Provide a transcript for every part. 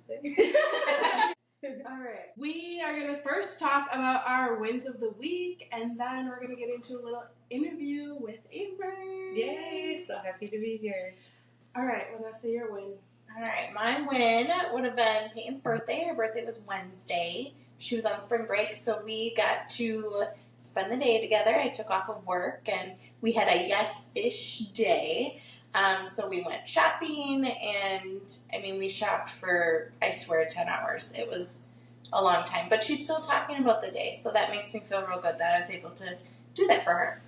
Wednesday. All right. We are going to first talk about our wins of the week, and then we're going to get into a little interview with Amber. Yay! So happy to be here. All right, Vanessa, your win. All right, my win would have been Peyton's birthday. Her birthday was Wednesday. She was on spring break, so we got to spend the day together. I took off of work, and we had a yes-ish day. So we went shopping, and I mean, we shopped for, I swear, 10 hours. It was a long time, but she's still talking about the day, so that makes me feel real good that I was able to do that for her.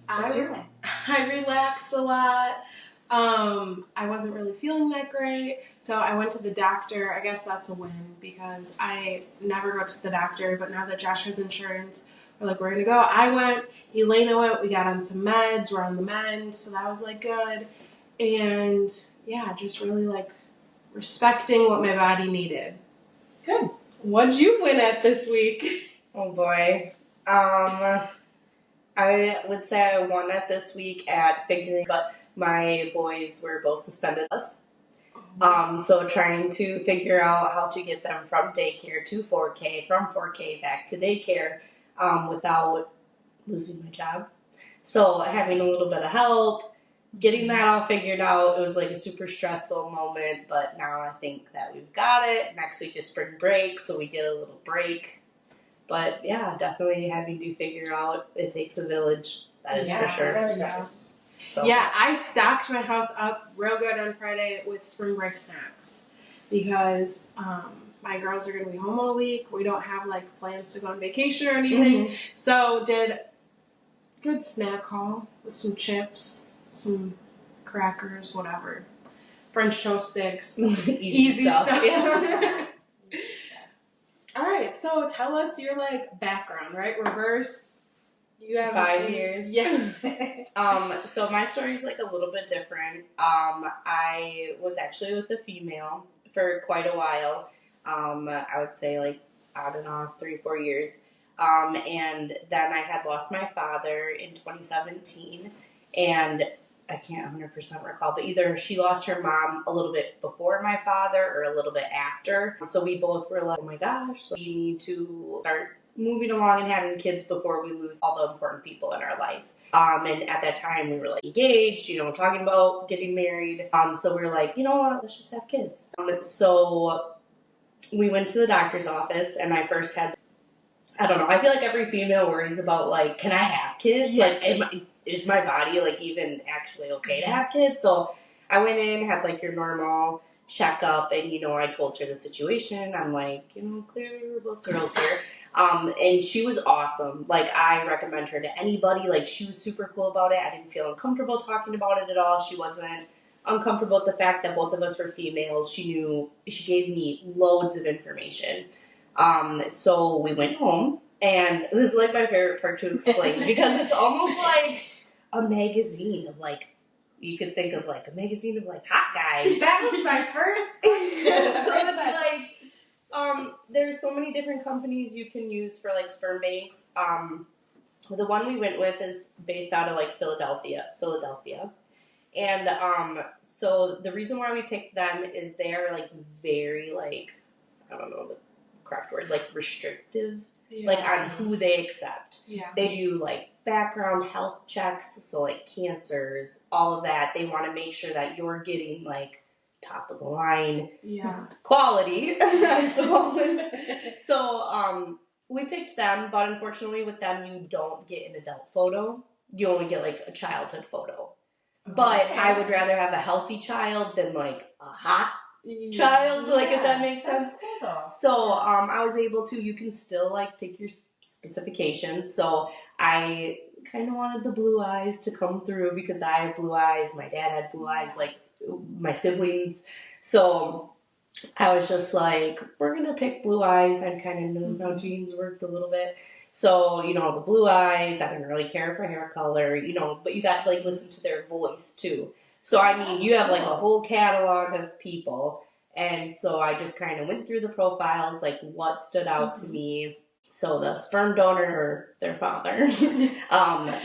What's your win? I relaxed a lot. I wasn't really feeling that great, so I went to the doctor. I guess that's a win because I never go to the doctor, but now that Josh has insurance, we're like, we're gonna go. I went, Elena went, we got on some meds, we're on the mend, so that was like good. And yeah, just really like respecting what my body needed. Good. What'd you win at this week? Oh boy. I would say I won it this week at figuring, but my boys were both suspended us. So trying to figure out how to get them from daycare to 4K, from 4K back to daycare, without losing my job. So having a little bit of help, getting that all figured out, it was like a super stressful moment, but now I think that we've got it. Next week is spring break, so we get a little break. But yeah, definitely having to figure out it takes a village. That is for sure. It really does. So. Yeah, I stocked my house up real good on Friday with spring break snacks because my girls are going to be home all week. We don't have like plans to go on vacation or anything. Mm-hmm. So did good snack haul with some chips, some crackers, whatever. French toast sticks. Easy stuff. Yeah. All right, so tell us your like background, right? Reverse. You have 5 years. Yeah. So my story is like a little bit different. I was actually with a female for quite a while. I would say like on and off 3-4 years. And then I had lost my father in 2017, and I can't 100% recall, but either she lost her mom a little bit before my father or a little bit after. So we both were like, oh my gosh, so we need to start moving along and having kids before we lose all the important people in our life. And at that time we were like engaged, talking about getting married. So we were like, you know what, let's just have kids. So we went to the doctor's office, and I first had, I don't know, I feel like every female worries about like, can I have kids? Yeah. Like, is my body like even actually okay to have kids? So I went in, had like your normal checkup, and I told her the situation. I'm like, clearly we're both girls here. And she was awesome. Like, I recommend her to anybody. Like, she was super cool about it. I didn't feel uncomfortable talking about it at all. She wasn't uncomfortable with the fact that both of us were females. She gave me loads of information. So we went home, and this is like my favorite part to explain because it's almost like a magazine of like, you could think of like a magazine of like hot guys. That was my first question. So it's like, there's so many different companies you can use for like sperm banks. The one we went with is based out of like Philadelphia. And so the reason why we picked them is they're like very like, I don't know the correct word, like restrictive, like on who they accept. Yeah. They do like background health checks, so like cancers, all of that. They want to make sure that you're getting like top of the line quality, I suppose. So we picked them, but unfortunately with them you don't get an adult photo. You only get like a childhood photo. But I would rather have a healthy child than like a hot child, like if that makes sense. Cool. So I was able to, you can still like pick your specifications. So I kind of wanted the blue eyes to come through because I have blue eyes. My dad had blue eyes, like my siblings. So I was just like, we're going to pick blue eyes. I kind of knew how genes worked a little bit. So, the blue eyes, I didn't really care for hair color, but you got to like listen to their voice too. So, I mean, you have like a whole catalog of people. And so I just kind of went through the profiles, like what stood out to me. So the sperm donor, or their father,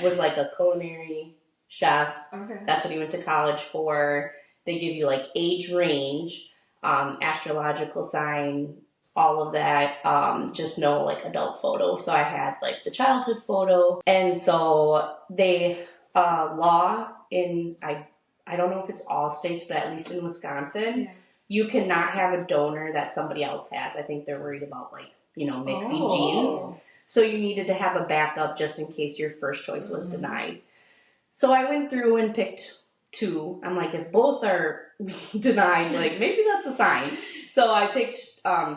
was like a culinary chef. Okay. That's what he went to college for. They give you like age range. astrological sign, all of that, just no like adult photo. So I had like the childhood photo. And so they, law in, I don't know if it's all states, but at least in Wisconsin, you cannot have a donor that somebody else has. I think they're worried about like, mixing genes. So you needed to have a backup just in case your first choice was denied. So I went through and picked 2. I'm like, if both are denied, like maybe that's a sign. So I picked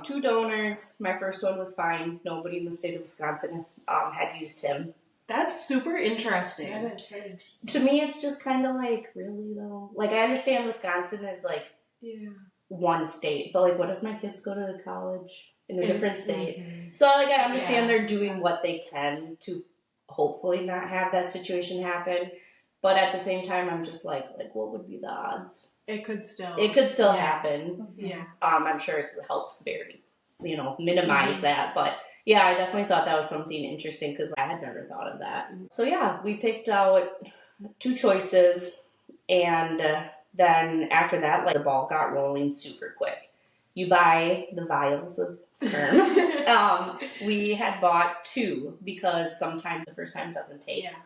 2 donors. My first one was fine. Nobody in the state of Wisconsin had used him. That's super interesting. Yeah, that's very interesting. To me, it's just kind of like, really though? Like, I understand Wisconsin is like one state, but like, what if my kids go to college in a different state? So like, I understand they're doing what they can to hopefully not have that situation happen. But at the same time, I'm just like what would be the odds? It could still happen. Yeah. I'm sure it helps very, minimize that. But yeah, I definitely thought that was something interesting because I had never thought of that. So yeah, we picked out 2 choices, and then after that, like the ball got rolling super quick. You buy the vials of sperm. We had bought 2 because sometimes the first time doesn't take. Yeah.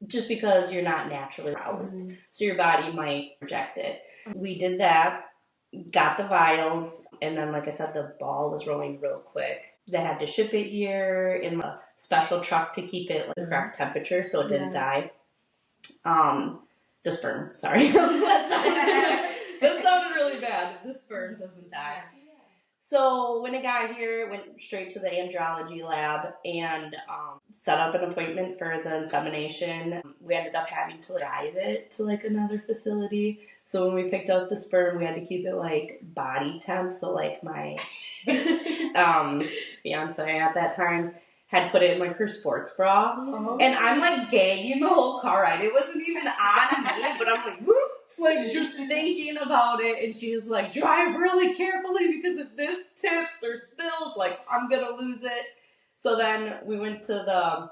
Just because you're not naturally aroused. So your body might reject it. We did that, got the vials, and then, like I said, the ball was rolling real quick. They had to ship it here in a special truck to keep it like correct temperature so it didn't die. The sperm, sorry. That sounded really bad. The sperm doesn't die. So when it got here, it went straight to the andrology lab and set up an appointment for the insemination. We ended up having to drive it to like another facility. So when we picked up the sperm, we had to keep it like body temp. So like my fiance at that time had put it in like her sports bra. And I'm like gagging the whole car ride. It wasn't even on me, but I'm like, whoop. Like, just thinking about it, and she was like, drive really carefully, because if this tips or spills, like, I'm gonna lose it. So then we went to the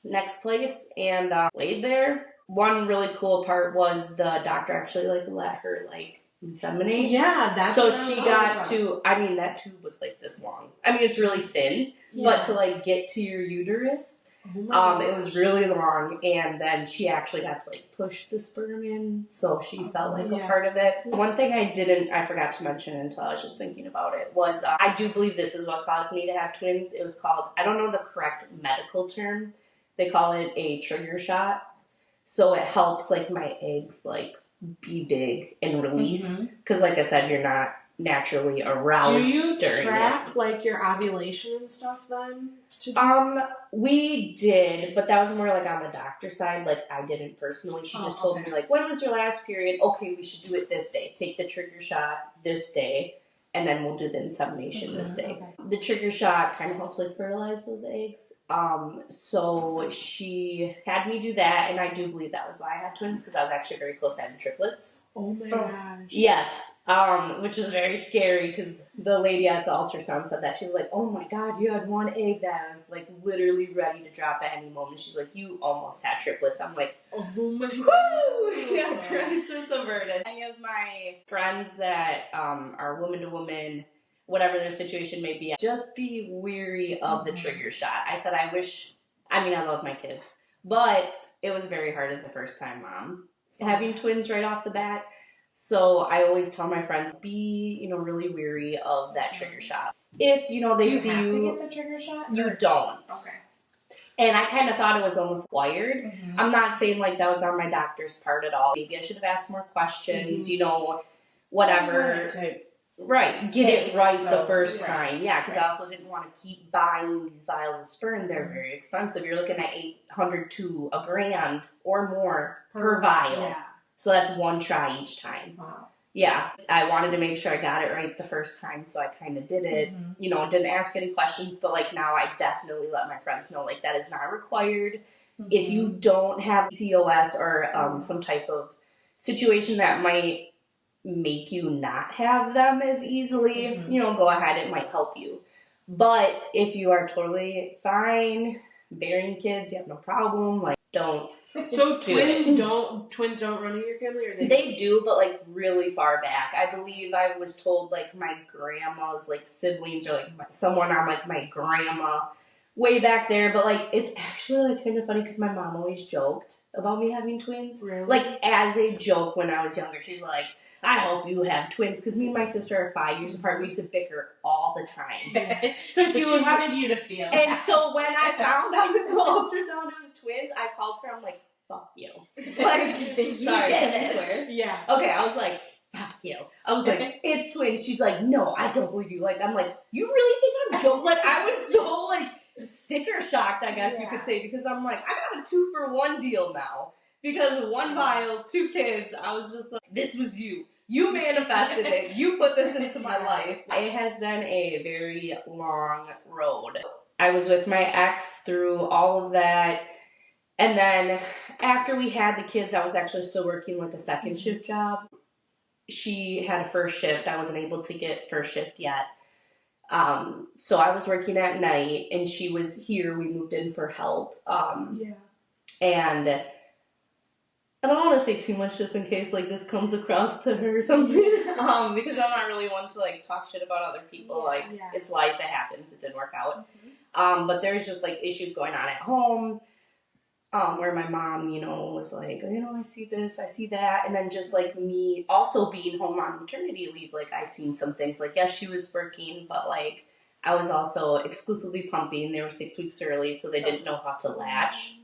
next place and laid there. One really cool part was the doctor actually, like, let her, like, inseminate. Yeah, that's so she got to, I mean, that tube was, like, this long. I mean, it's really thin, but to, like, get to your uterus, it was really long, and then she actually got to like push the sperm in, so she felt like a part of it. One thing I forgot to mention until I was just thinking about it was I do believe this is what caused me to have twins. It was called, I don't know the correct medical term, they call it a trigger shot. So it helps like my eggs like be big and release, because like I said, you're not naturally aroused. Do you during track like your ovulation and stuff then? We did, but that was more like on the doctor's side. Like I didn't personally. She just told me like, when was your last period? Okay, we should do it this day. Take the trigger shot this day, and then we'll do the insemination this day. The trigger shot kind of helps like fertilize those eggs. So she had me do that, and I do believe that was why I had twins, because I was actually very close to having triplets. Oh my gosh. Yes. Which was very scary, because the lady at the ultrasound said that. She was like, oh my God, you had one egg that was like literally ready to drop at any moment. She's like, you almost had triplets. I'm like, oh my God. Woo! Yeah, crisis averted. Any of my friends that are woman to woman, whatever their situation may be, just be weary of the trigger shot. I said, I love my kids, but it was very hard as a first time mom, having twins right off the bat. So I always tell my friends, be, really weary of that trigger shot. If, they see you... Do you have to get the trigger shot? You don't. Okay. And I kind of thought it was almost wired. I'm not saying like that was on my doctor's part at all. Maybe I should have asked more questions, whatever. Right. Get it right the first time. Yeah, because I also didn't want to keep buying these vials of sperm. They're very expensive. You're looking at $800 to $1,000 or more per vial. Yeah. So that's one try each time. Wow. Yeah. I wanted to make sure I got it right the first time, so I kind of did it. Didn't ask any questions, but like now I definitely let my friends know like that is not required. If you don't have COS or some type of situation that might make you not have them as easily, go ahead, it might help you. But if you are totally fine bearing kids, you have no problem, like don't. So twins don't run in your family, or they do, but like really far back. I believe I was told like my grandma's like siblings or like someone on like my grandma way back there. But like it's actually like kind of funny because my mom always joked about me having twins. Really? Like as a joke when I was younger, she's like, I hope you have twins because me and my sister are 5 years apart. We used to bicker all the time. So she wanted you to feel. And so when I found out that the ultrasound it was twins, I called her. I'm like, fuck you. Like, you sorry, did can I this. swear? Yeah. Okay, I was like, fuck you. I was like, it's twins. She's like, no, I don't believe you. Like, I'm like, you really think I'm joking? Like, I was so like sticker shocked, I guess you could say, because I'm like, I got a 2-for-1 deal now. Because 1 vial, 2 kids, I was just like, this was you. You manifested it. You put this into my life. It has been a very long road. I was with my ex through all of that. And then after we had the kids, I was actually still working like a second shift job. She had a first shift. I wasn't able to get first shift yet. So I was working at night and she was here. We moved in for help. And I don't want to say too much just in case like this comes across to her or something. Because I'm not really one to like talk shit about other people. It's life, it happens. It didn't work out. But there's just like issues going on at home. Where my mom, was like, I see this, I see that. And then just like me also being home on maternity leave, like I seen some things like, yes, she was working, but like I was also exclusively pumping. They were 6 weeks early, so they didn't know how to latch.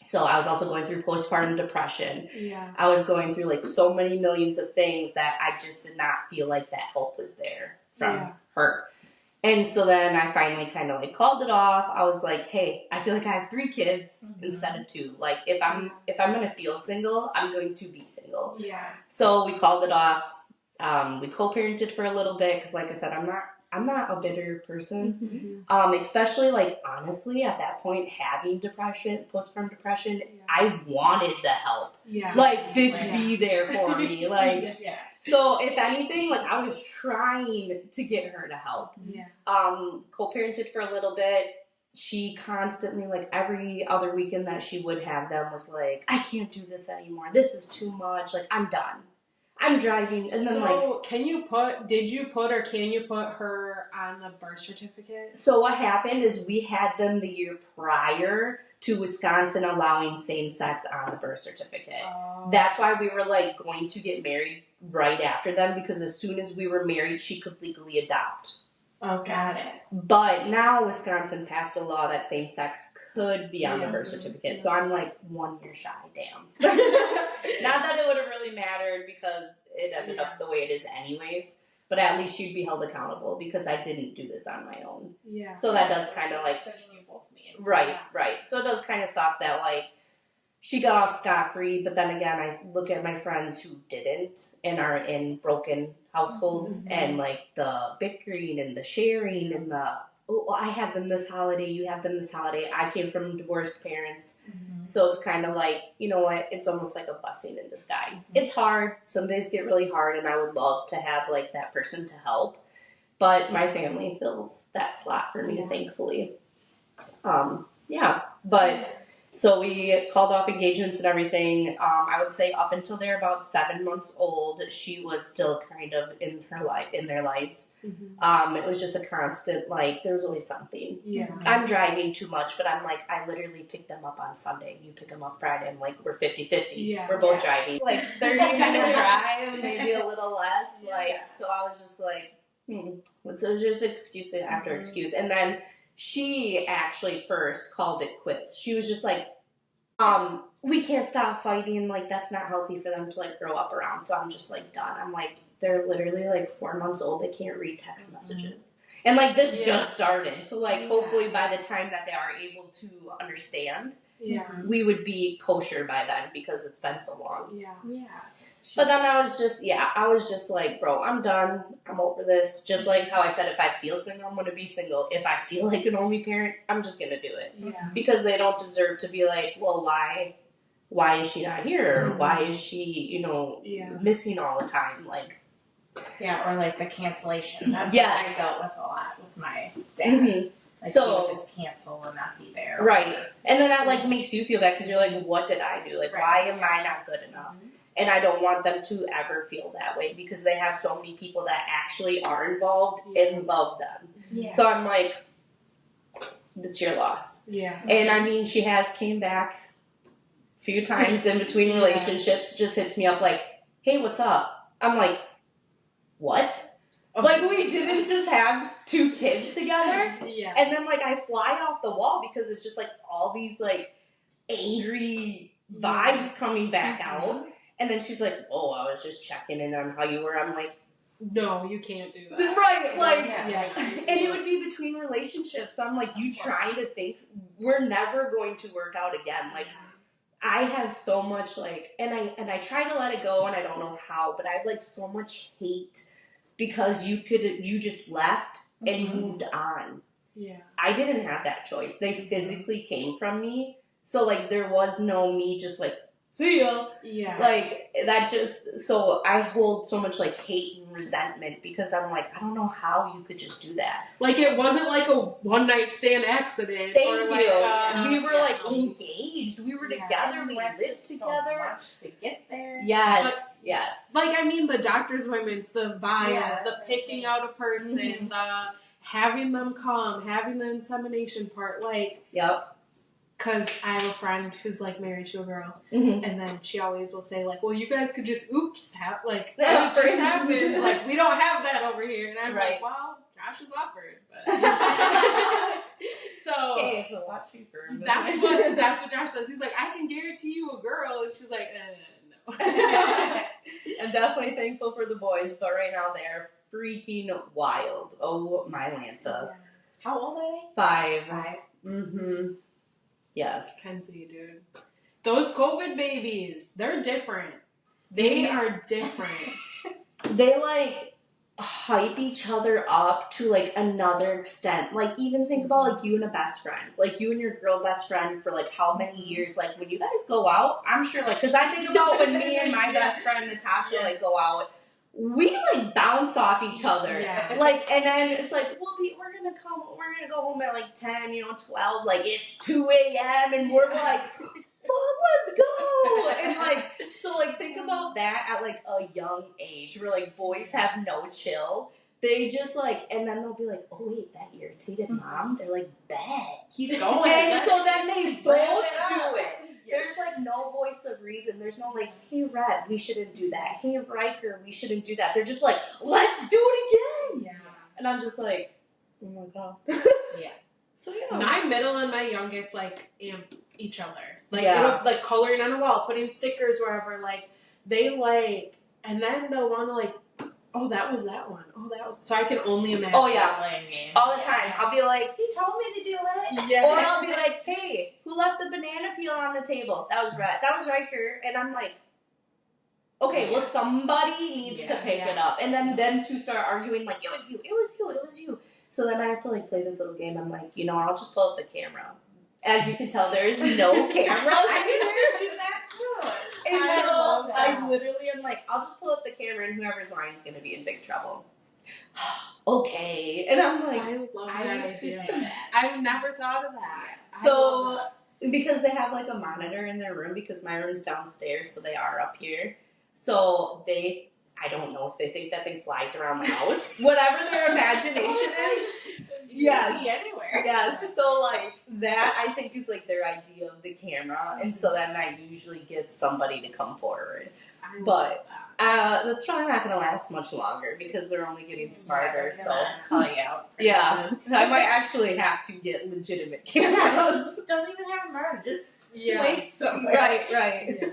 So I was also going through postpartum depression. Yeah. I was going through like so many millions of things that I just did not feel like that help was there from her. And so then I finally kind of like called it off. I was like, hey, I feel like I have 3 kids instead of 2. Like if I'm going to feel single, I'm going to be single. Yeah. So we called it off. We co-parented for a little bit because like I said, I'm not a bitter person. Especially like honestly at that point having depression, postpartum depression, I wanted the help. Yeah. Like bitch be there for me. Like so if anything, like I was trying to get her to help. Yeah. Co-parented for a little bit. She constantly, like every other weekend that she would have them was like, I can't do this anymore. This is too much. Like I'm done. I'm driving, and then did you put her on the birth certificate? So what happened is we had them the year prior to Wisconsin allowing same-sex on the birth certificate. Oh. That's why we were like going to get married right after them because as soon as we were married, she could legally adopt. Okay. Got it. But now Wisconsin passed a law that same-sex could be on the birth certificate. So I'm like 1 year shy, damn. Not that it would have really mattered because it ended up the way it is anyways. But at least you'd be held accountable because I didn't do this on my own. Yeah. So that does kind of like... Right. So it does kind of suck that like she got off scot-free, but then again, I look at my friends who didn't and are in broken households and like the bickering and the sharing and the, I had them this holiday, you have them this holiday. I came from divorced parents. So it's kind of like, you know what, it's almost like a blessing in disguise. It's hard. Some days get really hard and I would love to have like that person to help. But my family fills that slot for me, thankfully. But so we called off engagements and everything. I would say up until they're about 7 months old, she was still kind of in their lives. It was just a constant, like, there was always something. Yeah. I'm driving too much, but I'm like, I literally pick them up on Sunday. You pick them up Friday. I'm like, we're 50-50. Yeah. We're both driving. Like 30-minute drive, maybe a little less. So I was just like, So just excuse after excuse. And then she actually first called it quits. She was just like, we can't stop fighting. Like, that's not healthy for them to, like, grow up around. So I'm just, like, done. I'm like, they're literally, like, 4 months old. They can't read text messages. And, like, this just started. So, like, hopefully by the time that they are able to understand, we would be kosher by then because it's been so long. But then I was just like, bro, I'm done. I'm over this. Just like how I said, if I feel single, I'm going to be single. If I feel like an only parent, I'm just going to do it. Because they don't deserve to be like, well, why is she not here? Or why is she, missing all the time? Like, or like the cancellation. That's what I dealt with a lot with my dad. Like, So you would just cancel and not be there. Right. And then that like makes you feel bad because you're like, what did I do? Like, why am I not good enough? And I don't want them to ever feel that way because they have so many people that actually are involved and love them. Yeah. So I'm like, it's your loss. Yeah. And I mean, she has came back a few times in between relationships, just hits me up like, hey, what's up? I'm like, what? Like, we didn't just have 2 kids together? Yeah. And then, like, I fly off the wall because it's just, like, all these, like, angry vibes coming back out. And then she's like, oh, I was just checking in on how you were. I'm like, no, you can't do that. Right, like, yeah. And it would be between relationships. So I'm like, you trying to think, we're never going to work out again. Like, I have so much, like, and I try to let it go, and I don't know how, but I have, like, so much hate because you just left and moved on. Yeah. I didn't have that choice. They physically came from me. So, like, there was no me just, like, see ya. Yeah. Like, that just, so I hold so much, like, hate and resentment because I'm like, I don't know how you could just do that. Like, it wasn't like a one-night stand accident. Thank or you. Like, we were, like, engaged. We were together. We lived together. So much to get there. Yes. Yes. Like, I mean, the doctor's appointments, the vials, Yes, the picking out a person, the having them come, having the insemination part, like... Yep. Because I have a friend who's, like, married to a girl, Mm-hmm. and then she always will say, like, well, you guys could just, like, it just happens. Like, we don't have that over here. And I'm like, well, Josh has offered. But... so, hey, it's a lot cheaper. That's what Josh does. He's like, I can guarantee you a girl. And she's like, no. I'm definitely thankful for the boys, but right now they're freaking wild. Oh, my Lanta. Yeah. How old are they? 5. 5. Mm-hmm. Yes. Kenzie, dude. Those COVID babies, they're different. They are different. They, like, hype each other up to, like, another extent. Like, even think about, like, you and a best friend. Like, you and your girl best friend for, like, how many years? Like, when you guys go out, I'm sure, like, because I think about when me and my best friend, Natasha, like, go out. We, like, bounce off each other. Yeah. Like, and then it's like, we're gonna go home at, like, 10, 12. Like, it's 2 a.m. and we're like, let's go. And, like, so, like, think about that at, like, a young age where, like, boys have no chill. They just, like, and then they'll be like, oh, wait, that irritated mom? They're like, bet. Keep going. And so then they both do it. Yeah. There's, like, no voice of reason. There's no, like, hey, Red, we shouldn't do that. Hey, Riker, we shouldn't do that. They're just like, let's do it again. Yeah. And I'm just like, oh, my God. Yeah. So, yeah. My middle and my youngest, like, amp each other. Like, Yeah. it'll, like, coloring on a wall, putting stickers wherever, like, they, like, and then they'll want to, like, oh, that was that one. Oh, that was, so I can only imagine. Oh, yeah. Playing games. All the time. I'll be like, he told me to do it. Yeah. Or I'll be like, hey, who left the banana peel on the table? That was Red. That was Riker. And I'm like, okay, well, somebody needs to pick it up. And then them two start arguing, like, it was you, it was you, it was you. So then I have to, like, play this little game. I'm like, I'll just pull up the camera. As you can tell, there's no cameras. I used to do that too. And I so love that. I literally am like, I'll just pull up the camera and whoever's line's going to be in big trouble. Okay. And I'm like, I love I that used to idea. do that. I've never thought of that. so because they have like a monitor in their room because my room's downstairs, so they are up here. So I don't know if they think that thing flies around the house. Whatever their imagination is. Yes. Be anywhere. Yes. So like that I think is like their idea of the camera. And so then I usually get somebody to come forward. I love But that. that's probably not going to last much longer because they're only getting smarter. Yeah, So call you out. yeah, I might actually have to get legitimate cameras. Don't even have a murder. Just Yeah. place somewhere. Right. Yeah.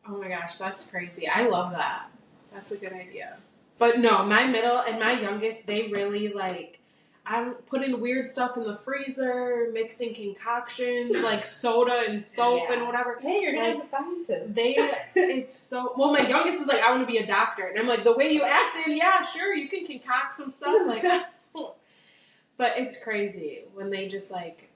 Oh my gosh, that's crazy. I love that. That's a good idea. But no, my middle and my youngest, they really like, I'm putting weird stuff in the freezer, mixing concoctions, like soda and soap and whatever. Hey, you're Like, gonna have a scientist. It's so, well, my youngest is like, I want to be a doctor. And I'm like, the way you acted, yeah, sure, you can concoct some stuff. Like, but it's crazy when they just like,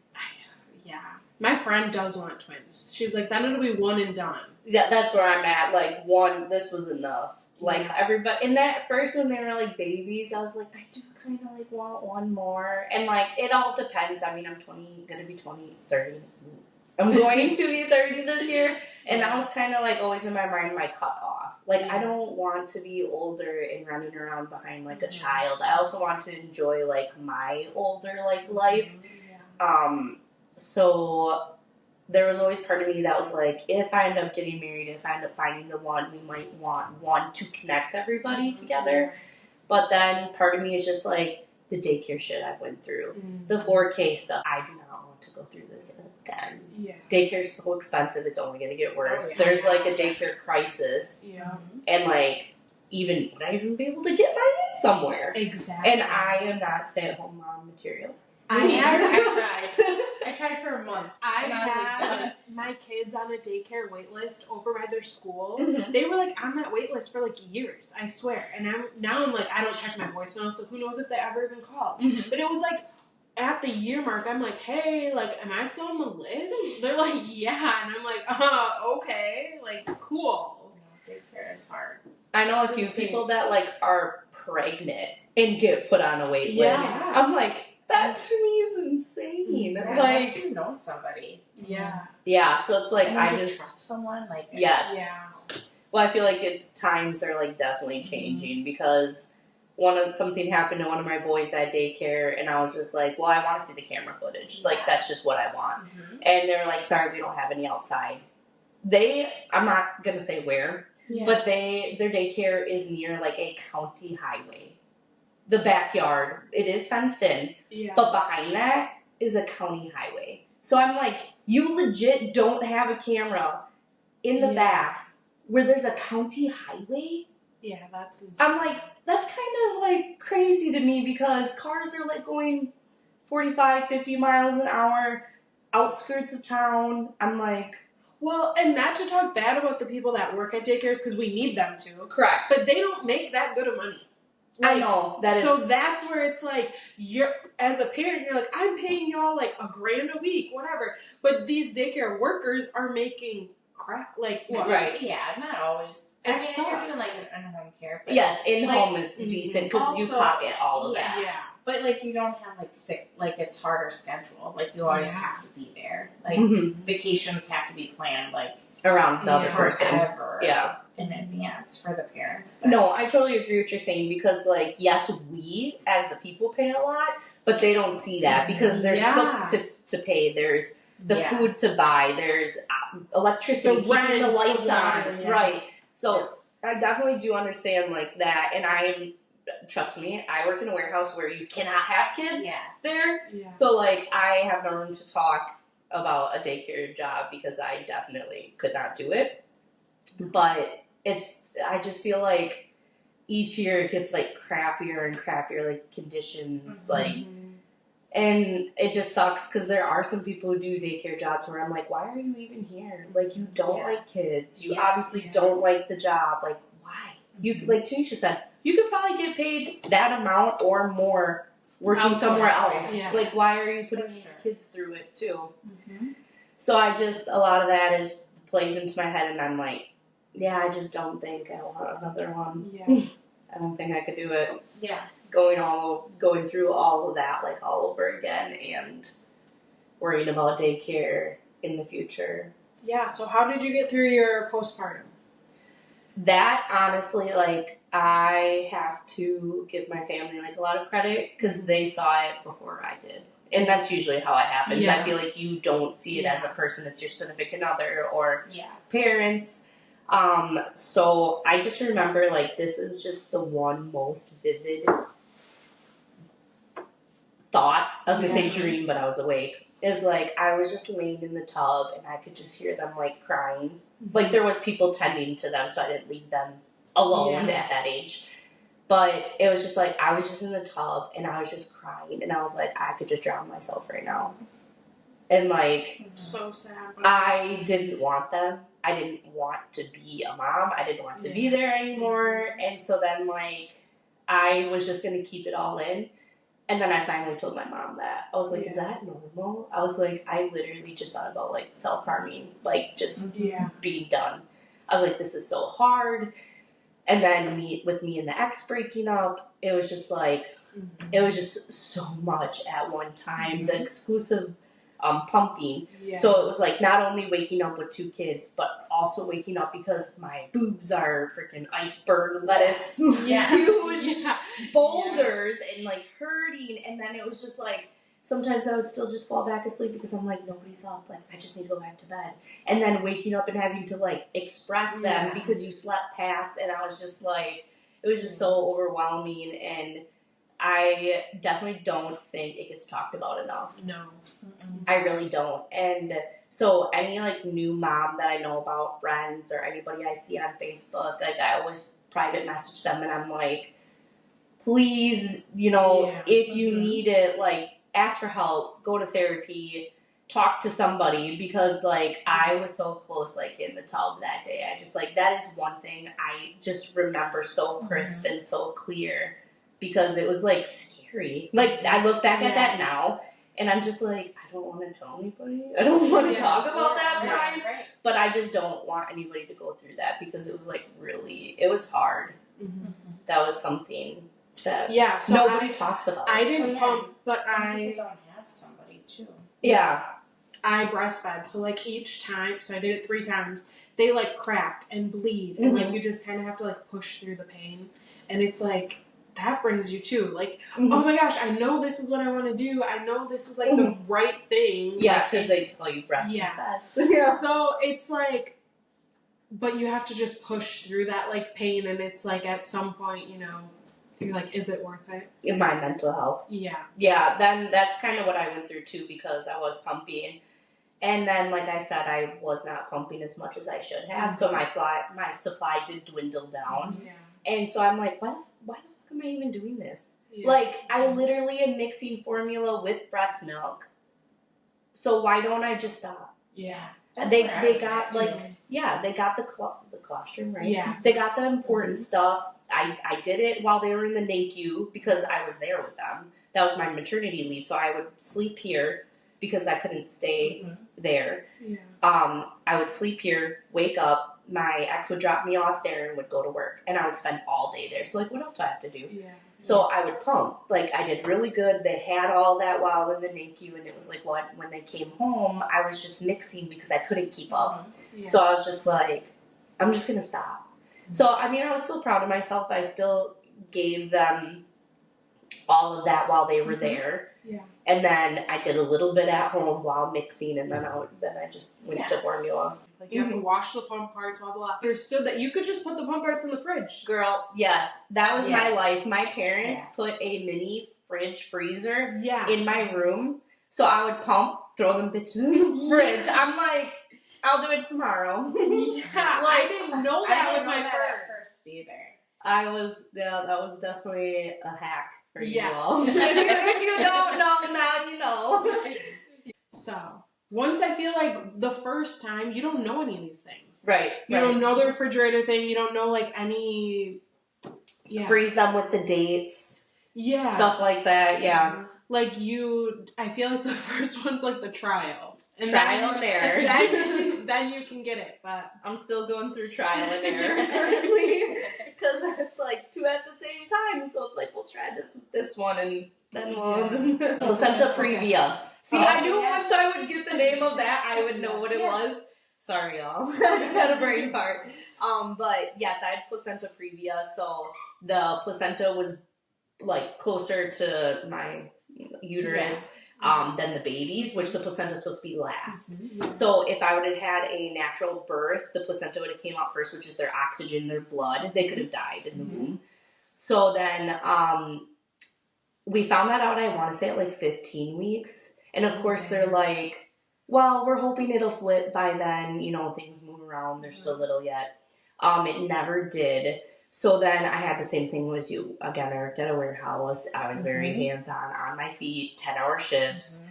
yeah. My friend does want twins. She's like, then it'll be one and done. Yeah, that's where I'm at. Like, this was enough. Like everybody, and at first when they were like babies, I was like, I do kind of like want one more. And like, it all depends. I mean, I'm gonna be 30. I'm going to be 30 this year. And that was kind of like always in my mind, my cutoff. Like, I don't want to be older and running around behind like a child. I also want to enjoy like my older like life. So there was always part of me that was like, if I end up getting married, if I end up finding the one, we might want one to connect everybody together. But then part of me is just like, the daycare shit I went through, the 4K stuff. I do not want to go through this again. Yeah. Daycare's so expensive, it's only going to get worse. There's like a daycare crisis. Yeah. And like, would I even be able to get mine in somewhere? Exactly. And I am not stay-at-home mom material. I tried for a month. I had my kids on a daycare wait list over by their school. They were like on that wait list for like years, I swear. And I'm like, I don't check my voicemail, so who knows if they ever even called. But it was like at the year mark, I'm like, hey, like, am I still on the list? They're like, yeah. And I'm like, okay, like, cool. Daycare is hard. I know a few people that like are pregnant and get put on a wait list. I'm like, that to me is insane. Yeah, like, you know somebody. Yeah, so it's like, I just trust someone. Like, yes. Yeah. Well, I feel like times are like definitely changing because something happened to one of my boys at daycare, and I was just like, well, I want to see the camera footage. Like, that's just what I want. And they were like, sorry, we don't have any outside. I'm not gonna say where, but their daycare is near like a county highway. The backyard, it is fenced in, but behind that is a county highway. So I'm like, you legit don't have a camera in the back where there's a county highway? Yeah, that's insane. I'm like, that's kind of like crazy to me because cars are like going 45, 50 miles an hour, outskirts of town. I'm like... Well, and not to talk bad about the people that work at daycares because we need them to. Correct. But they don't make that good of money. Like, I know. So that's where it's like, as a parent, you're like, I'm paying y'all like $1,000 a week, whatever. But these daycare workers are making crap. Like, what? Right. Yeah, not always. I mean, you're doing like an in-home care. But yes, in-home is decent because you pocket all of that. Yeah. But like, you don't have like it's harder schedule. Like, you always have to be there. Like, vacations have to be planned like around the other person. Forever. Yeah. In advance for the parents. But. No, I totally agree with what you're saying because, like, yes, we as the people pay a lot, but they don't see that because there's cooks to pay, there's the food to buy, there's electricity, keeping the lights on, right? So I definitely do understand like that, and trust me, I work in a warehouse where you cannot have kids there, so like I have no room to talk about a daycare job because I definitely could not do it, but. I just feel like each year it gets like crappier and crappier, like conditions, like, and it just sucks because there are some people who do daycare jobs where I'm like, why are you even here? Like, you don't like kids. You obviously don't like the job. Like, why? You, like Tanisha said, you could probably get paid that amount or more working somewhere else. Yeah. Like, why are you putting these kids through it too? So a lot of that plays into my head and I'm like, yeah, I just don't think I want another one. Yeah. I don't think I could do it. Yeah. Going through all of that, like, all over again and worrying about daycare in the future. Yeah, so how did you get through your postpartum? That, honestly, like, I have to give my family, like, a lot of credit because they saw it before I did. And that's usually how it happens. Yeah. I feel like you don't see it as a person. It's your significant other or parents. So I just remember, like, this is just the one most vivid thought. I was going to say dream, but I was awake. Is, like, I was just laying in the tub, and I could just hear them, like, crying. Like, there was people tending to them, so I didn't leave them alone at that age. But it was just, like, I was just in the tub, and I was just crying, and I was like, I could just drown myself right now. And, like... So sad. I didn't want them. I didn't want to be a mom. I didn't want to be there anymore. And so then, like, I was just going to keep it all in. And then I finally told my mom that. I was like, is that normal? I was like, I literally just thought about, like, self-harming. Like, just being done. I was like, this is so hard. And then with me and the ex breaking up, it was just like, it was just so much at one time. The exclusive pumping. Yeah. So it was like not only waking up with 2 kids, but also waking up because my boobs are freaking iceberg lettuce, huge boulders and like hurting. And then it was just like, sometimes I would still just fall back asleep because I'm like, nobody's up. Like, I just need to go back to bed. And then waking up and having to like express them because you slept past. And I was just like, it was just so overwhelming. And I definitely don't think it gets talked about enough. No. I really don't. And so any like new mom that I know about, friends or anybody I see on Facebook, like I always private message them and I'm like, please, if you need it, like ask for help, go to therapy, talk to somebody, because like I was so close like in the tub that day. I just like, that is one thing I just remember so crisp and so clear. Because it was, like, scary. Like, I look back at that now, and I'm just like, I don't want to tell anybody. I don't want to talk about that time. Right. But I just don't want anybody to go through that because it was, like, really, it was hard. Mm-hmm. That was something that so nobody talks about. I didn't pump, but some people don't have somebody, too. Yeah. I breastfed. So, like, each time, so I did it 3 times, they, like, crack and bleed. And, like, you just kind of have to, like, push through the pain. And it's, like, that brings you to like, oh my gosh, I know this is what I want to do. I know this is like the right thing. Yeah, because they tell you breast is best. So it's like, but you have to just push through that like pain, and it's like at some point, you're like, is it worth it? In my mental health. Yeah. Yeah, then that's kind of what I went through too, because I was pumping. And then, like I said, I was not pumping as much as I should have. So my supply did dwindle down. Yeah. And so I'm like, why the am I even doing this? Yeah. Like, I literally am mixing formula with breast milk. So why don't I just stop? Yeah. They got like, they got the colostrum, right? Yeah. They got the important stuff. I did it while they were in the NICU because I was there with them. That was my maternity leave. So I would sleep here because I couldn't stay there. Yeah. I would sleep here, wake up. My ex would drop me off there and would go to work. And I would spend all day there. So, like, what else do I have to do? Yeah. So I would pump. Like, I did really good. They had all that while in the NICU. And it was like, when they came home, I was just mixing because I couldn't keep up. Yeah. So I was just like, I'm just going to stop. So, I mean, I was still proud of myself. I still gave them all of that while they were there. Yeah. And then I did a little bit at home while mixing, and then I just went to formula. Like you have to wash the pump parts, blah, blah, blah. There's still that you could just put the pump parts in the fridge. Girl, yes. That was my life. My parents put a mini freezer in my room. So I would pump, throw them bitches in the fridge. I'm like, I'll do it tomorrow. I didn't know that with my first either. That was definitely a hack for you all. If you don't know, now you know. So, once I feel like the first time, you don't know any of these things. Right. You don't know the refrigerator thing. You don't know, like, any... Yeah. Freeze them with the dates. Yeah. Stuff like that, yeah. Like, I feel like the first one's, like, the trial. And trial and error. Then you can get it, but... I'm still going through trial and error currently. Because it's, like, 2 at the same time. So it's like, we'll try this with this one, and then we'll... Placenta previa. See, I knew once I would get the name of that, I would know what it was. Sorry, y'all. I just had a brain fart. But yes, I had placenta previa, so the placenta was like closer to my uterus than the baby's, which the placenta is supposed to be last. Mm-hmm. So if I would have had a natural birth, the placenta would have came out first, which is their oxygen, their blood. They could have died in the womb. So then we found that out, I want to say, at like 15 weeks. And of course, they're like, well, we're hoping it'll flip by then. You know, things move around. They're still little yet. It never did. So then I had the same thing as you. Again, I worked at a warehouse. I was very hands-on, on my feet, 10-hour shifts.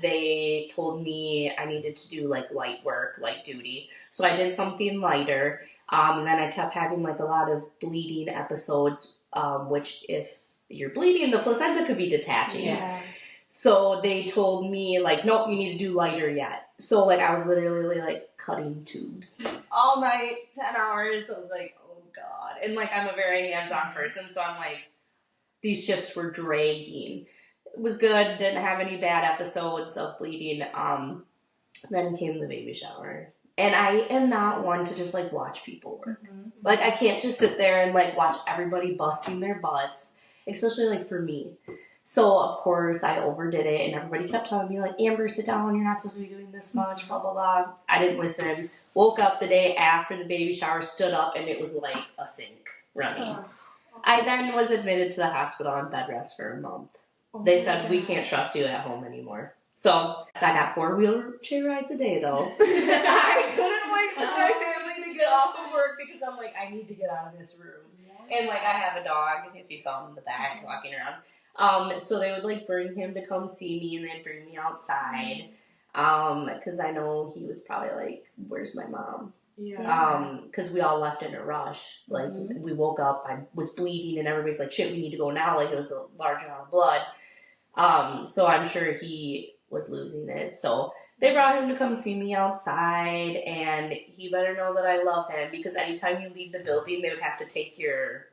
They told me I needed to do, like, light work, light duty. So I did something lighter. And then I kept having, like, a lot of bleeding episodes, which if you're bleeding, the placenta could be detaching. Yeah. So they told me, like, nope, you need to do lighter yet. So, like, I was literally, like, cutting tubes all night, 10 hours. I was like, oh, God. And, like, I'm a very hands-on person, so I'm like, these shifts were dragging. It was good, didn't have any bad episodes of bleeding. Then came the baby shower. And I am not one to just, like, watch people work. Like, I can't just sit there and, like, watch everybody busting their butts, especially, like, for me. So, of course, I overdid it, and everybody kept telling me, like, Amber, sit down, you're not supposed to be doing this much, blah, blah, blah. I didn't listen. Woke up the day after the baby shower, stood up, and it was like a sink running. I then was admitted to the hospital on bed rest for a month. They said, we can't trust you at home anymore. So, I got 4 wheelchair rides a day, though. I couldn't wait for my family to get off of work because I'm like, I need to get out of this room. And, like, I have a dog, if you saw him in the back walking around. So they would, like, bring him to come see me and then bring me outside. Because I know he was probably like, where's my mom? Because we all left in a rush. Like, we woke up, I was bleeding, and everybody's like, shit, we need to go now. Like, it was a large amount of blood. So I'm sure he was losing it. So they brought him to come see me outside, and he better know that I love him, because anytime you leave the building, they would have to take your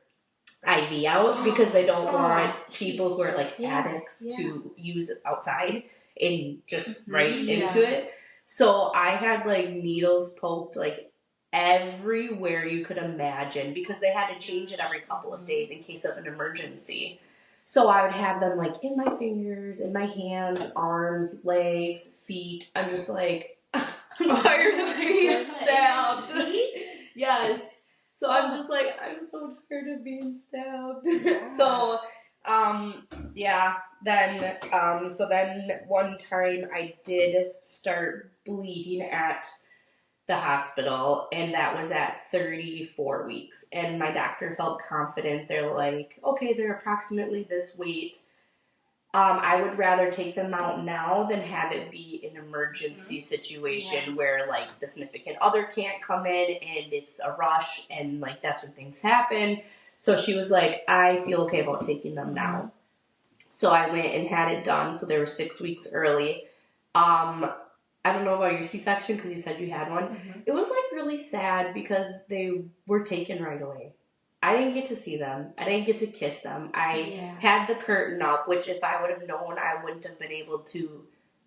IV out, because they don't want people who are, like, addicts to use it outside and just right into it. So I had, like, needles poked, like, everywhere you could imagine, because they had to change it every couple of days in case of an emergency. So I would have them, like, in my fingers, in my hands, arms, legs, feet. I'm just like, I'm tired of being stabbed. Yes. So I'm just like, I'm so tired of being stabbed. So, then one time I did start bleeding at the hospital, and that was at 34 weeks. And my doctor felt confident. They're like, okay, they're approximately this weight. I would rather take them out now than have it be an emergency situation where, like, the significant other can't come in and it's a rush, and, like, that's when things happen. So she was like, I feel okay about taking them now. So I went and had it done. So they were 6 weeks early. I don't know about your C-section because you said you had one. It was, like, really sad because they were taken right away. I didn't get to see them. I didn't get to kiss them. I had the curtain up, which if I would have known, I wouldn't have been able to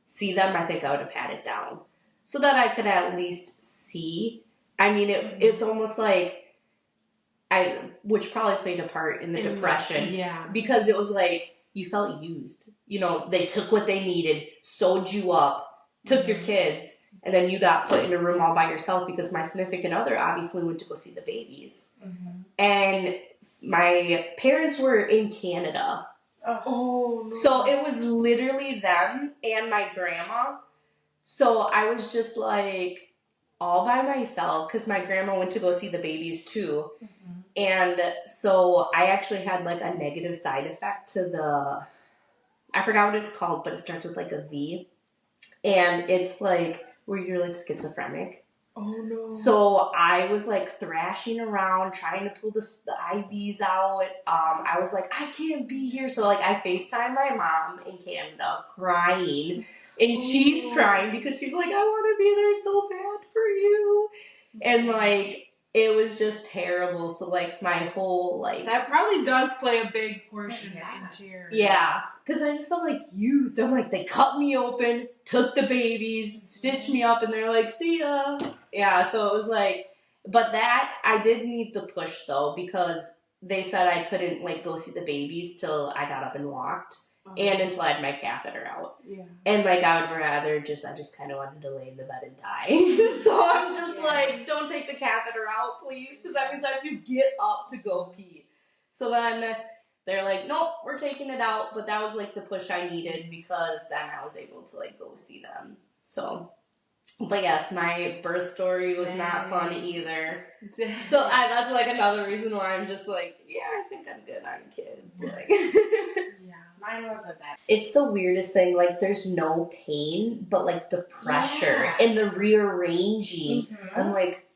see them. I think I would have had it down so that I could at least see. I mean, it's almost like which probably played a part in the depression. Because it was like you felt used. You know, they took what they needed, sewed you up, took your kids, and then you got put in a room all by yourself because my significant other obviously went to go see the babies. And my parents were in Canada. So it was literally them and my grandma. So I was just like all by myself because my grandma went to go see the babies too. And so I actually had, like, a negative side effect to I forgot what it's called, but it starts with, like, a V. And it's like where you're, like, schizophrenic. So I was, like, thrashing around trying to pull the IVs out. I was like, I can't be here. So, like, I FaceTime my mom in Canada crying. And she's crying because she's like, I want to be there so bad for you. And, like, it was just terrible. So, like, my whole, like... That probably does play a big portion into your... Yeah. Because I just felt, like, used. I'm like, they cut me open, took the babies, stitched me up, and they're like, see ya. Yeah, so it was like... But that, I did need the push, though, because they said I couldn't, like, go see the babies till I got up and walked. And until I had my catheter out. And, like, I would rather I just kind of wanted to lay in the bed and die. So I'm just like, don't take the catheter out, please, because that means I have to get up to go pee. So then they're like, nope, we're taking it out. But that was, like, the push I needed because then I was able to, like, go see them. So, but yes, my birth story was not fun either. So that's, like, another reason why I'm just like, yeah, I think I'm good on kids. Like, mine wasn't that. It's the weirdest thing. Like, there's no pain, but, like, the pressure and the rearranging. I'm like,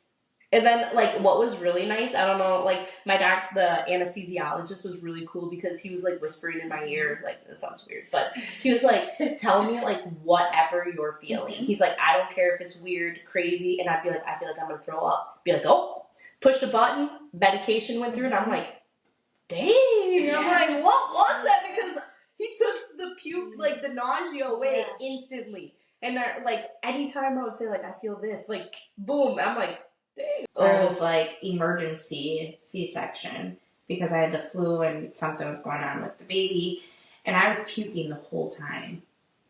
and then, like, what was really nice, I don't know, like, the anesthesiologist was really cool because he was, like, whispering in my ear, like, this sounds weird, but he was like, tell me, like, whatever you're feeling. He's like, I don't care if it's weird, crazy, and I'd be like, I feel like I'm gonna throw up. Be like, oh, Push a button, medication went through, and I'm like, dang. I'm like, what was that? Because he took the puke, like the nausea away instantly. And like anytime I would say like I feel this, like boom, I'm like, dang. So I was like emergency C-section because I had the flu and something was going on with the baby, and I was puking the whole time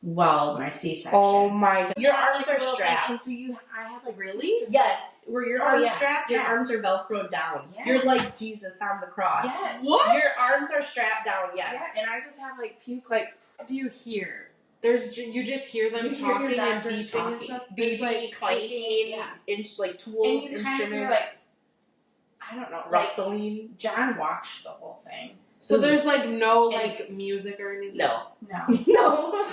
while my C-section. Oh my god, your arms are little strapped. And so I had like really Yes, where your arms yeah. strapped, your arms are velcroed down. Yeah. You're like Jesus on the cross. Yes. What? Your arms are strapped down. Yes. Yeah, and I just have like puke like. What do you hear? You just hear them talking and beeping and stuff. Beeping, like clanking, like tools, and you instruments. kind of hear, like, I don't know, rustling. Like, John watched the whole thing. So there's like no like music or anything. No. No.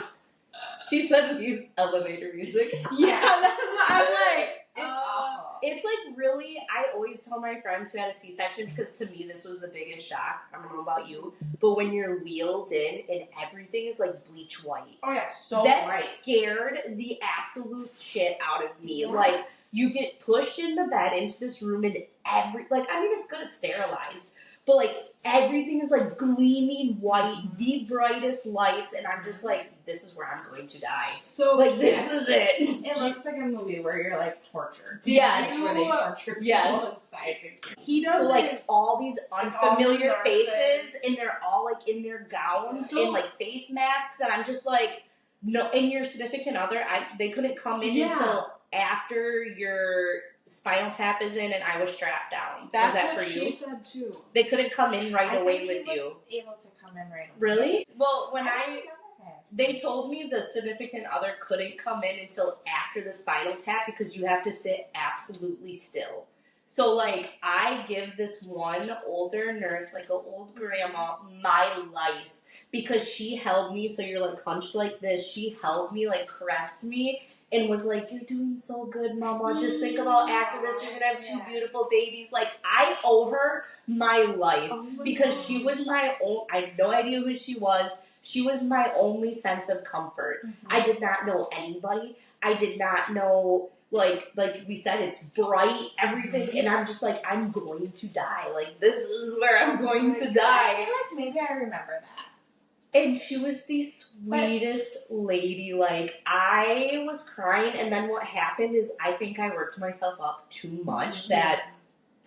She said we use elevator music. Yeah, that's what I'm like. It's awful. It's like really, I always tell my friends who had a C-section, because to me this was the biggest shock. I don't know about you, but when you're wheeled in and everything is like bleach white. Oh yeah, so that bright. scared the absolute shit out of me. Yeah. Like, you get pushed in the bed into this room and it's good it's sterilized, but like everything is like gleaming white, the brightest lights, and I'm just like, this is where I'm going to die. So Like, this is it. It looks like a movie where you're like tortured. Yes. Where they torture people Yes. inside. he does So like all these unfamiliar all the faces, nurses. and they're all like in their gowns So- and like face masks, and I'm just like, no. And your significant other, they couldn't come in until after your spinal tap is in, and I was strapped down. That's was that what for she you? said too. They couldn't come in right I away think with he you. was able to come in right away. Really? Well, when I don't remember that. they told me the significant other couldn't come in until after the spinal tap because you have to sit absolutely still. So, like, I give this one older nurse, like an old grandma, my life because she held me. So you're like hunched like this. She held me, like caressed me, and was like, "You're doing so good, Mama. Just think about after this, you're gonna have two beautiful babies." Like, I owe her my life because she was my own. I had no idea who she was. She was my only sense of comfort. Mm-hmm. I did not know anybody. I did not know. Like we said, it's bright, everything, and I'm just like, I'm going to die. Like, this is where I'm going to die. I feel like maybe I remember that. And she was the sweetest lady. Like, I was crying, and then what happened is I think I worked myself up too much that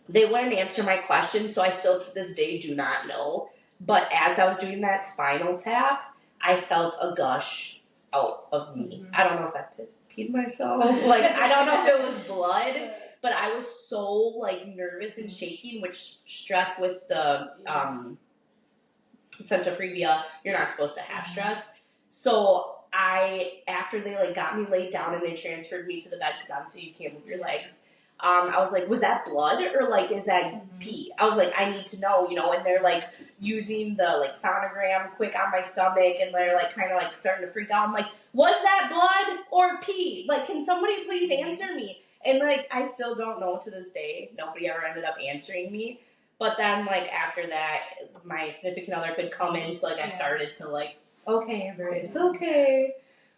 they wouldn't answer my questions, so I still to this day do not know. But as I was doing that spinal tap, I felt a gush out of me. I don't know if I peed myself. Like, I don't know if it was blood, but I was so, like, nervous and shaking, which stress with the placenta previa, you're not supposed to have stress. So after they, like, got me laid down and they transferred me to the bed, because obviously you can't move your legs, I was like, was that blood or, like, is that pee? I was like, I need to know, you know, and they're, like, using the, like, sonogram quick on my stomach, and they're, like, kind of, like, starting to freak out. I'm like, was that blood or pee? Like, can somebody please answer me? And, like, I still don't know to this day. Nobody ever ended up answering me. But then, like, after that, my significant other could come in, so, like, I started to, like, okay, Amber, it's okay.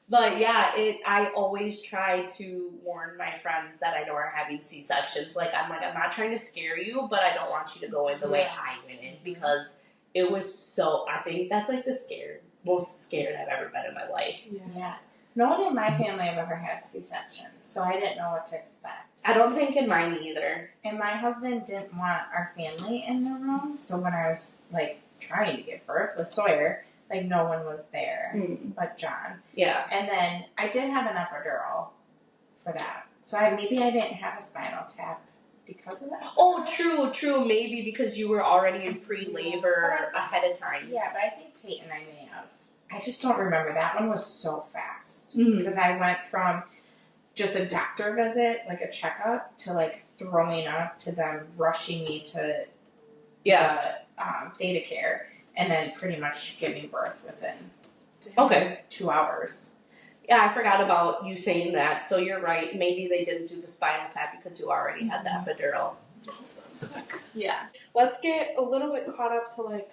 But yeah, I always try to warn my friends that I know are having C-sections. Like, I'm not trying to scare you, but I don't want you to go in the way I went in, because it was so, I think that's like the most scared I've ever been in my life. Yeah. No one in my family have ever had C-sections, so I didn't know what to expect. I don't think in mine either. And my husband didn't want our family in the room, so when I was, like, trying to give birth with Sawyer, like, no one was there but John. Yeah. And then I did have an epidural for that. So maybe I didn't have a spinal tap because of that. Oh, true. Maybe because you were already in pre-labor ahead of time. Yeah, but I think Peyton and I may have. I just don't remember. That one was so fast. Because I went from just a doctor visit, like a checkup, to, like, throwing up, to them rushing me to the data care. And then pretty much giving birth within 2 hours. Yeah, I forgot about you saying that. So you're right. Maybe they didn't do the spinal tap because you already had the epidural. Yeah. Let's get a little bit caught up to, like,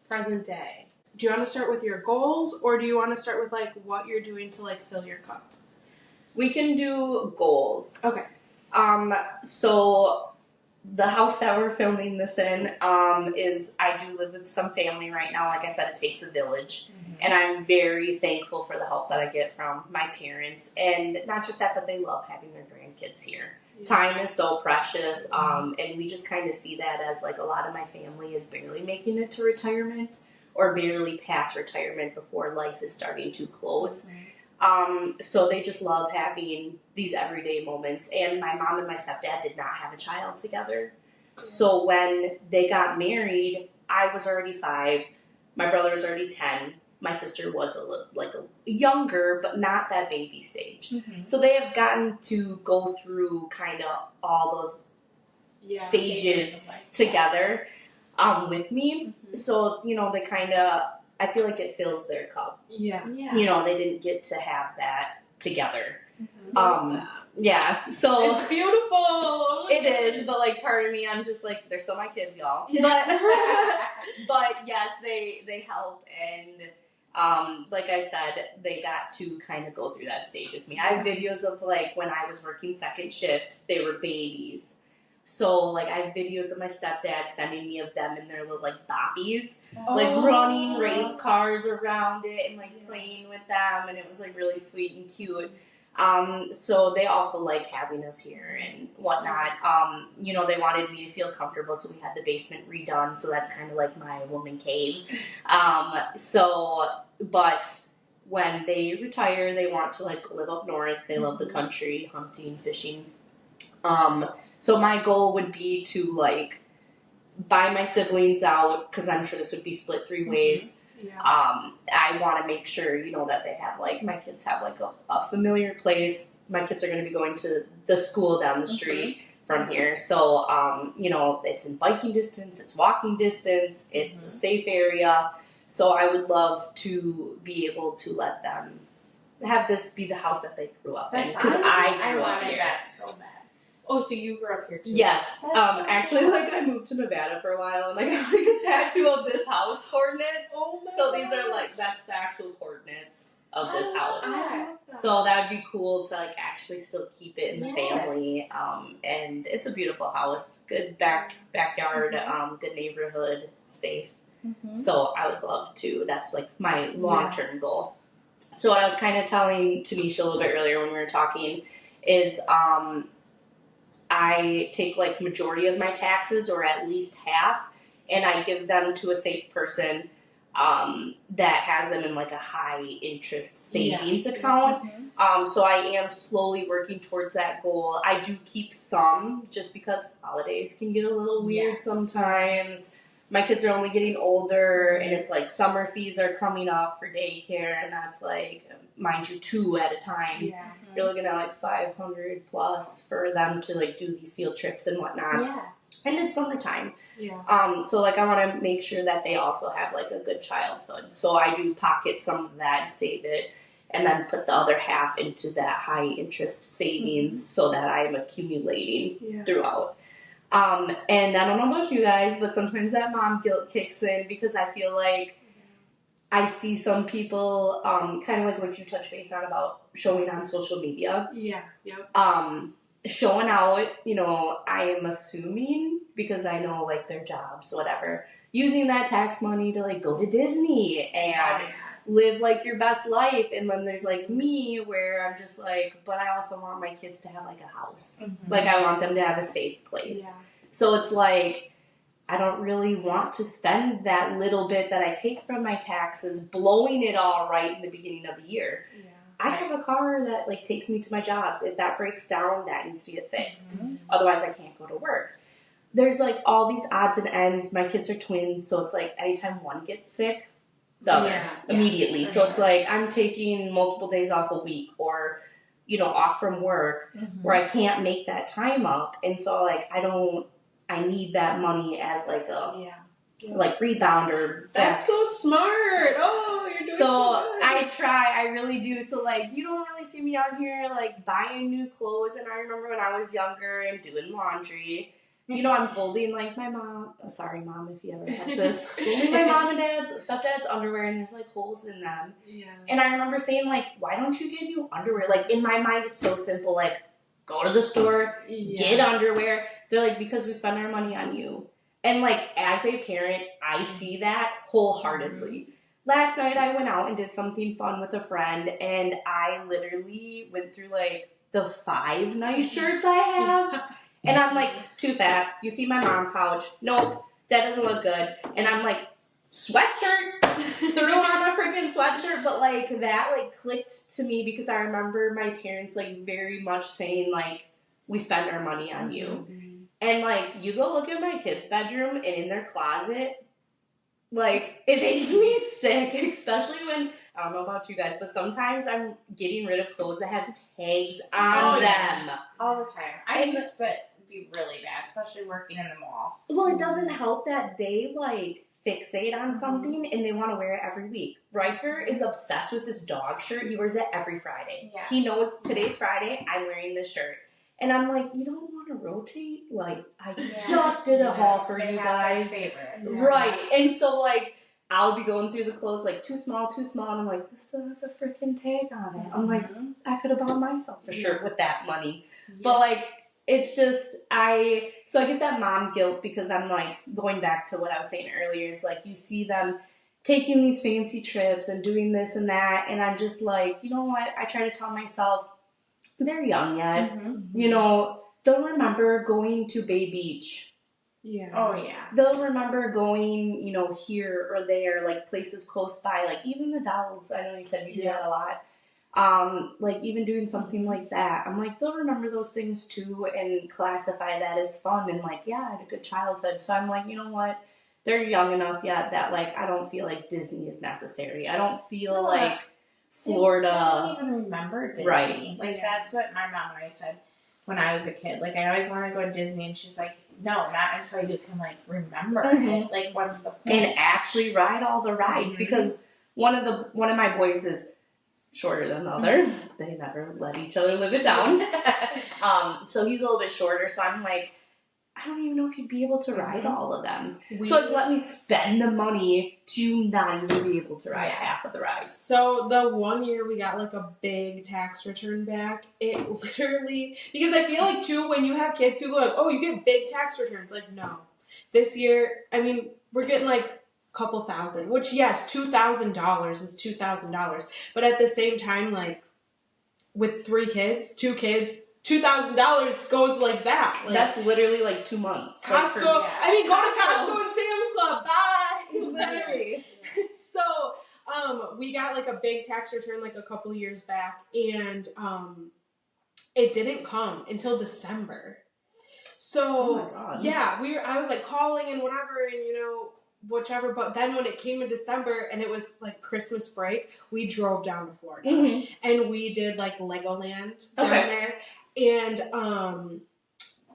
present day. Do you want to start with your goals, or do you want to start with, like, what you're doing to, like, fill your cup? We can do goals. Okay. So the house that we're filming this in is, I do live with some family right now. Like I said, it takes a village. And I'm very thankful for the help that I get from my parents. And not just that, but they love having their grandkids here. Yeah. Time is so precious. And we just kind of see that as like a lot of my family is barely making it to retirement or barely past retirement before life is starting to close. So they just love having these everyday moments. And my mom and my stepdad did not have a child together. So when they got married, I was already 5. My brother was already 10. My sister was a younger, but not that baby stage. So they have gotten to go through kind of all those stages together with me. So, you know, they kind of, I feel like it fills their cup. Yeah. You know, they didn't get to have that together. Yeah, so it's beautiful. It is, but like part of me, I'm just like, they're still my kids, y'all. But yes, they help, and like I said, they got to kind of go through that stage with me. I have videos of like when I was working second shift, they were babies. So, like, I have videos of my stepdad sending me of them in their little, like, boppies, like, running race cars around it and, like, playing with them, and it was, like, really sweet and cute. So they also like having us here and whatnot. You know, they wanted me to feel comfortable, so we had the basement redone, so that's kind of like my woman cave. But when they retire, they want to, like, live up north. They love the country, hunting, fishing. So my goal would be to, like, buy my siblings out, because I'm sure this would be split 3 ways. I want to make sure, you know, that they have, like, my kids have, like, a familiar place. My kids are going to be going to the school down the street from here. So, you know, it's in biking distance, it's walking distance, it's a safe area. So I would love to be able to let them have this be the house that they grew up in. Because I grew up here. That so bad. Oh, so you grew up here too? Yes. Actually, like, I moved to Nevada for a while, and, like, I have, like, a tattoo of this house coordinates. Oh my So these are, like, that's the actual coordinates of this house. So that would be cool to, like, actually still keep it in the family. And it's a beautiful house. Good backyard, good neighborhood, safe. So I would love to. That's, like, my long-term goal. So what I was kind of telling Tanisha a little bit earlier when we were talking is, I take, like, majority of my taxes, or at least half, and I give them to a safe person that has them in, like, a high-interest savings account. So I am slowly working towards that goal. I do keep some, just because holidays can get a little weird sometimes. My kids are only getting older, and it's, like, summer fees are coming up for daycare, and that's, like, mind you, 2 at a time. You're looking at, like, $500 plus for them to, like, do these field trips and whatnot. And it's summertime. So, like, I want to make sure that they also have, like, a good childhood. So I do pocket some of that and save it, and then put the other half into that high interest savings so that I'm accumulating throughout. And I don't know about you guys, but sometimes that mom guilt kicks in, because I feel like I see some people, kind of like what you touched base on about showing on social media. Showing out, you know, I am assuming, because I know, like, their jobs, whatever, using that tax money to, like, go to Disney and live, like, your best life. And then there's, like, me, where I'm just like, but I also want my kids to have, like, a house. Like, I want them to have a safe place. So it's like, I don't really want to spend that little bit that I take from my taxes blowing it all right in the beginning of the year. I have a car that, like, takes me to my jobs. If that breaks down, that needs to get fixed. Otherwise, I can't go to work. There's, like, all these odds and ends. My kids are twins, so it's like anytime one gets sick, the other immediately. So it's like I'm taking multiple days off a week, or, you know, off from work, where I can't make that time up. And so, like, I need that money as, like, a like, rebounder. That's so smart. Oh, you're doing so good. I try. I really do. So, like, you don't really see me out here, like, buying new clothes. And I remember when I was younger and doing laundry, you know, I'm folding, like, my mom. Sorry, Mom, if you ever catch this. Folding my mom and stepdad's underwear, and there's, like, holes in them. And I remember saying, like, why don't you get new underwear? Like, in my mind, it's so simple. Like, go to the store, get underwear. They're like, because we spend our money on you. And like, as a parent, I see that wholeheartedly. Last night I went out and did something fun with a friend, and I literally went through like the 5 nice shirts I have. And I'm like, too fat. You see my mom pouch. Nope, that doesn't look good. And I'm like, sweatshirt. Threw on a freaking sweatshirt. But like, that like clicked to me because I remember my parents like very much saying like, we spend our money on you. And like, you go look at my kids' bedroom and in their closet, like, it makes me sick, especially when, I don't know about you guys, but sometimes I'm getting rid of clothes that have tags on them. All the time. I used to be really bad, especially working in the mall. Well, it doesn't help that they, like, fixate on something and they want to wear it every week. Riker is obsessed with this dog shirt. He wears it every Friday. Yeah. He knows today's Friday, I'm wearing this shirt. And I'm like, you don't want to rotate? Like, I just did a haul for you guys. Right. And so, like, I'll be going through the clothes, like, too small. And I'm like, this still has a freaking tag on it. I'm like, I could have bought myself a shirt with that money. Yeah. But, like, it's just, so I get that mom guilt because I'm, like, going back to what I was saying earlier, is, like, you see them taking these fancy trips and doing this and that. And I'm just like, you know what? I try to tell myself, they're young yet. You know, they'll remember going to Bay Beach. Yeah. Oh, yeah. They'll remember going, you know, here or there, like places close by. Like even the dolls, I know you said you do that a lot. Like even doing something like that. I'm like, they'll remember those things too and classify that as fun. And like, yeah, I had a good childhood. So I'm like, you know what? They're young enough yet that like, I don't feel like Disney is necessary. I don't feel like Florida. I don't even remember Disney. Right. Like, that's what my mom always said when I was a kid. Like, I always wanted to go to Disney, and she's like, no, not until you can, like, remember it. Like, what's the point? And actually ride all the rides. Because one of my boys is shorter than the other. They never let each other live it down. So he's a little bit shorter. So I'm like, I don't even know if you'd be able to ride all of them. So like, let me spend the money to not even be able to ride half of the rides. So the one year we got like a big tax return back, it literally, because I feel like too, when you have kids, people are like, oh, you get big tax returns. Like, no. This year, I mean, we're getting like a couple thousand, which yes, $2,000 is $2,000. But at the same time, like with 2 kids, $2,000 goes like that. Like, that's literally like 2 months. Costco. Like I mean, go to Costco and Sam's Club. Bye. Literally. So, we got like a big tax return like a couple years back, and it didn't come until December. So, I was like calling and whatever, and you know, whichever. But then when it came in December and it was like Christmas break, we drove down to Florida and we did like Legoland down there. And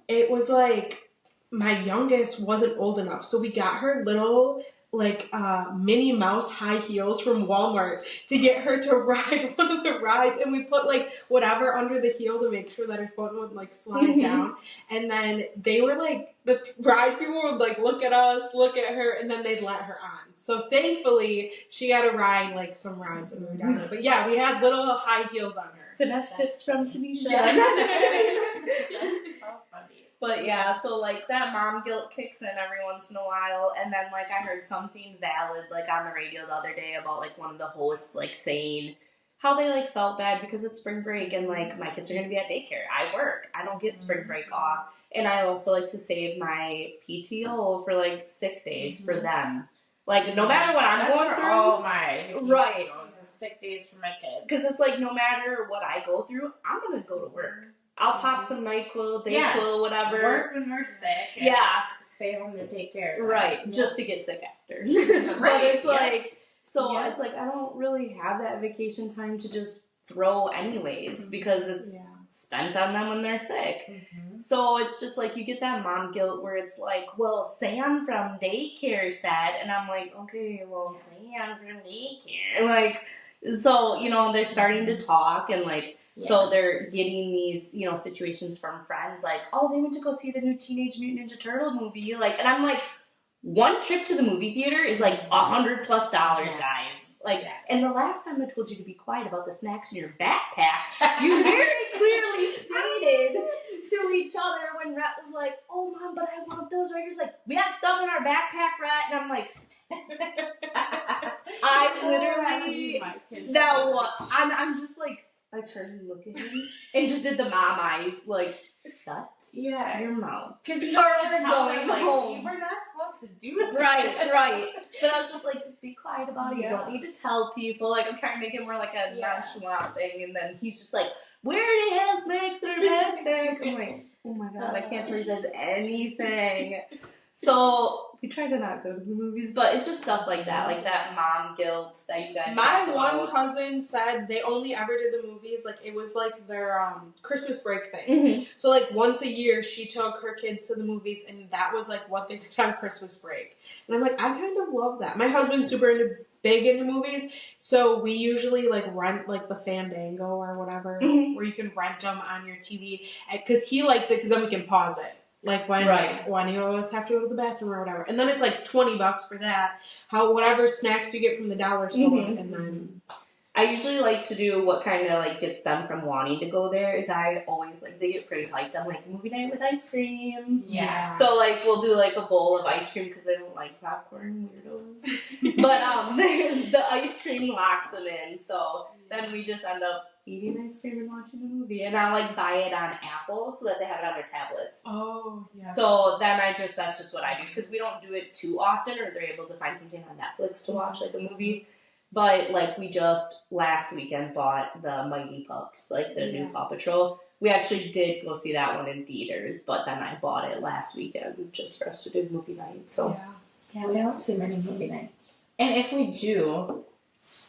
it was like my youngest wasn't old enough, so we got her little like Minnie Mouse high heels from Walmart to get her to ride one of the rides, and we put like whatever under the heel to make sure that her foot would like slide down. And then they were like, the ride people would like look at us, look at her, and then they'd let her on. So thankfully she got to ride like some rides when we were down there. But yeah, we had little high heels on her. Finesse tips from Tanisha. Yeah. That's so funny. But yeah, so like that mom guilt kicks in every once in a while, and then like I heard something valid like on the radio the other day about like one of the hosts like saying how they like felt bad because it's spring break and like my kids are gonna be at daycare. I work. I don't get spring break off, and I also like to save my PTO for like sick days for them. Like no matter what I'm going through, all my right. Sick days for my kids. Because it's like no matter what I go through, I'm gonna go to work. I'll pop some NyQuil, Dayquil, whatever. Work when we're sick. Yeah. Stay home to take care of them. Right. Just to get sick after. But it's like, so it's like I don't really have that vacation time to just throw anyways because it's spent on them when they're sick. So it's just like you get that mom guilt where it's like, well, Sam from daycare said, and I'm like, okay, well, Sam from daycare. Like, so, you know, they're starting to talk and like, so they're getting these, you know, situations from friends like, oh, they went to go see the new Teenage Mutant Ninja Turtle movie. Like, and I'm like, one trip to the movie theater is like $100+ guys. Like, and the last time I told you to be quiet about the snacks in your backpack, you very clearly stated to each other when Rhett was like, "Oh, Mom, but I want those." Racker's like, "We have stuff in our backpack, Rhett," and I'm like, I literally that what I'm just like, I turned and looked at him and just did the mom eyes, like, shut your mouth. Because you we're going home. You were not supposed to do it. Right. But I was just like, just be quiet about it. Yeah. You don't need to tell people. Like, I'm trying to make it more like a nonchalant thing. And then he's just like, where the hell's Max their backpack? I'm like, oh my God, I can't tell you guys anything. So we try to not go to the movies, but it's just stuff like that mom guilt that you guys. My one cousin said they only ever did the movies, like it was like their Christmas break thing. Mm-hmm. So like once a year she took her kids to the movies, and that was like what they did on Christmas break. And I'm like, I kind of love that. My husband's big into movies, so we usually like rent like the Fandango or whatever, where you can rent them on your TV, because he likes it because then we can pause it. Like when you always have to go to the bathroom or whatever. And then it's like $20 for that. Whatever snacks you get from the dollar store. And then I usually like to do what kind of like gets them from wanting to go there is I always like, they get pretty hyped. I'm like, movie night with ice cream. Yeah. So like we'll do like a bowl of ice cream because they don't like popcorn, weirdos. But the ice cream locks them in. So then we just end up eating ice cream and watching a movie. And I like buy it on Apple so that they have it on their tablets. Oh, yeah. So then that's just what I do, because we don't do it too often, or they're able to find something on Netflix to watch, like a movie. But like we just last weekend bought the Mighty Pups, like the new Paw Patrol. We actually did go see that one in theaters, but then I bought it last weekend just for us to do movie night. So yeah, we don't see many movie nights. And if we do,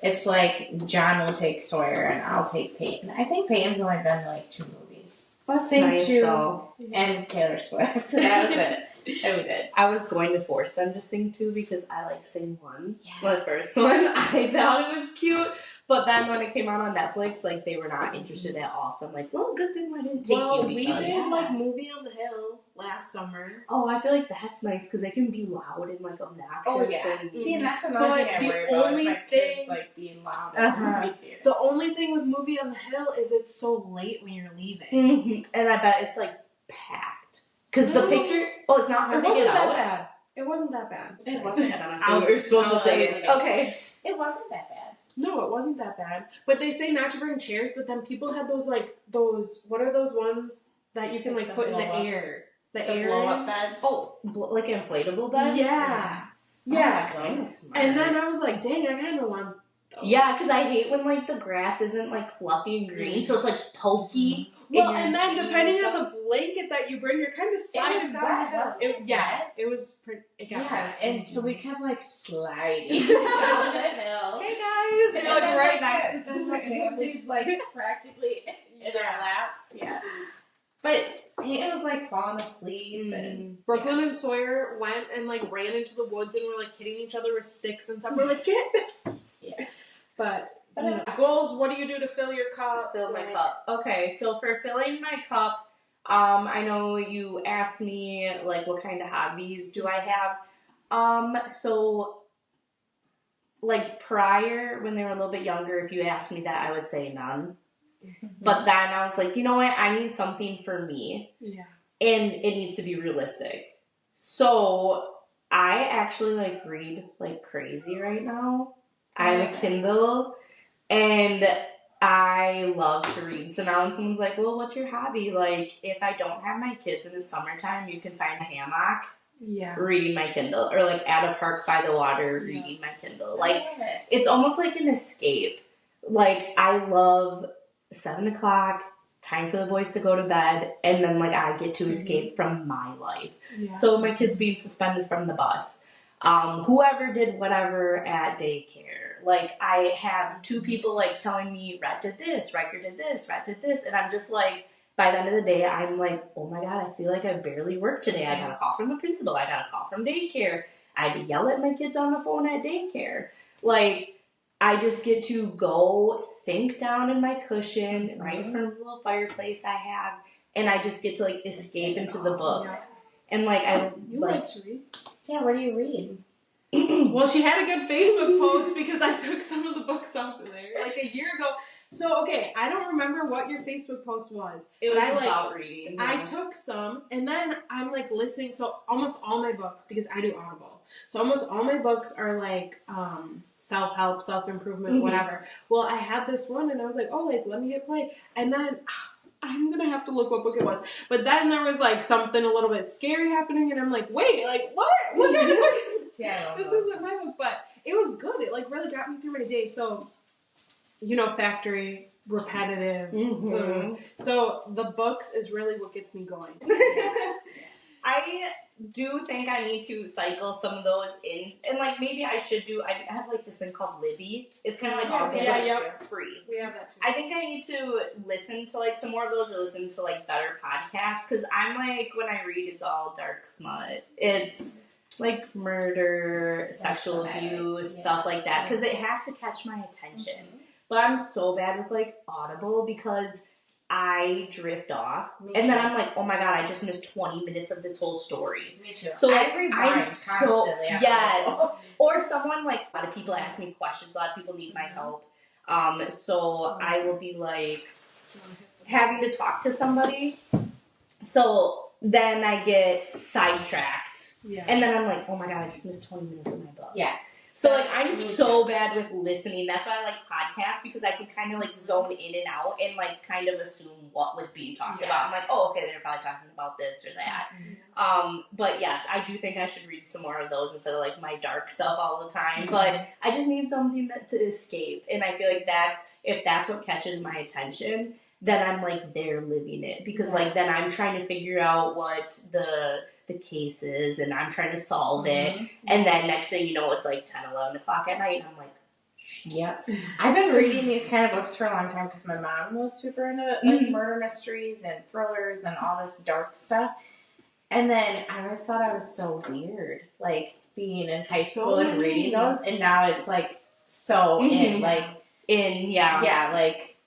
it's like John will take Sawyer and I'll take Peyton. I think Peyton's only been to like 2 movies. That's Sing nice, 2 though. and Taylor Swift. That was it. That we did. I was going to force them to sing 2 because I like Sing 1. Yes. Well, the first one, I thought it was cute. But then when it came out on Netflix, like they were not interested at all. So I'm like, well, good thing I didn't take you. We did like Movie on the Hill last summer. Oh, I feel like that's nice because they can be loud and like obnoxious. Oh yeah. And, see, and that's another thing I worry about is my kids like being loud in the movie theater. The only thing with Movie on the Hill is it's so late when you're leaving. Mm-hmm. And I bet it's like packed. Because the picture, it's not hard to get out. Bad. It wasn't that bad. It wasn't that bad. Oh, you're supposed to say it. Okay. It wasn't that bad. No, it wasn't that bad. But they say not to bring chairs, but then people had those, what are those ones that you can, like, put in the air? The air blow-up beds? Oh, like inflatable beds? Yeah. And then I was like, dang, I kind of want those. Yeah, because I hate when, like, the grass isn't, like, fluffy and green, so it's, like, pokey. Well, and then depending on the blanket that you bring, you're kind of sliding down. It was pretty. It got wet. And so we kept like sliding down the hill. Hey guys, and like right next to my family's like practically in our laps. Yeah, but Peyton was like falling asleep. And Brooklyn and Sawyer went and like ran into the woods and were like hitting each other with sticks and stuff. We're like, get back. Yeah, but. Goals, what do you do to fill your cup? Fill my cup. Okay, so for filling my cup, I know you asked me, like, what kind of hobbies do I have? So, like, prior, when they were a little bit younger, if you asked me that, I would say none. But then I was like, you know what? I need something for me. Yeah. And it needs to be realistic. So, I actually, like, read like crazy right now. I have a Kindle. And I love to read. So now when someone's like, well, what's your hobby? Like, if I don't have my kids in the summertime, you can find a hammock reading my Kindle. Or, like, at a park by the water reading my Kindle. Like, it's almost like an escape. Like, I love 7 o'clock, time for the boys to go to bed, and then, like, I get to escape from my life. Yeah. So my kids being suspended from the bus. Whoever did whatever at daycare. Like, I have 2 people, like, telling me, Rhett did this, Riker did this, Rhett did this, and I'm just, like, by the end of the day, I'm like, oh my God, I feel like I barely worked today. I got a call from the principal, I got a call from daycare, I had to yell at my kids on the phone at daycare. Like, I just get to go sink down in my cushion, right in front of the little fireplace I have, and I just get to, like, escape into the book. Yeah. And, like, You like to read? Yeah, what do you read? Well, she had a good Facebook post because I took some of the books off of there. Like a year ago, So, okay, I don't remember what your Facebook post was. It was but about reading. I took some, and then I'm, like, listening. So, almost all my books, because I do Audible. So, almost all my books are, like, self-help, self-improvement, whatever. Well, I had this one, and I was like, oh, like, let me hit play. And then I'm going to have to look what book it was. But then there was, like, something a little bit scary happening, and I'm like, wait, like, what? What kind of book is this? Yeah, This isn't my book, but it was good. It, like, really got me through my day. So, you know, factory, repetitive. So the books is really what gets me going. I do think I need to cycle some of those in, and like maybe I should do. I have like this thing called Libby. It's kind of like Audible, but it's free. We have that too. I think I need to listen to like some more of those, or listen to like better podcasts, because I'm like, when I read, it's all dark smut. It's like murder, sexual abuse, stuff like that, because it has to catch my attention. But I'm so bad with like Audible because I drift off, and then I'm like, oh my god, I just missed 20 minutes of this whole story. Me too. So like, I rewind constantly. Yes. Or someone, like, a lot of people ask me questions, a lot of people need my help. So I will be like having to talk to somebody. So then I get sidetracked. Yeah. And then I'm like, oh my god, I just missed 20 minutes of my book. Yeah. So like, I'm so bad with listening. That's why I like podcasts, because I can kind of like zone in and out and like kind of assume what was being talked about. I'm like, oh, okay, they're probably talking about this or that. But yes, I do think I should read some more of those instead of like my dark stuff all the time. But I just need something to escape, and I feel like if that's what catches my attention, then I'm like there living it, because like then I'm trying to figure out what the case is, and I'm trying to solve it, and then next thing you know, it's like 10, 11 o'clock at night, and I'm like, yep. I've been reading these kind of books for a long time because my mom was super into like murder mysteries and thrillers and all this dark stuff. And then I always thought I was so weird, like being in high school and reading those, and now it's like so like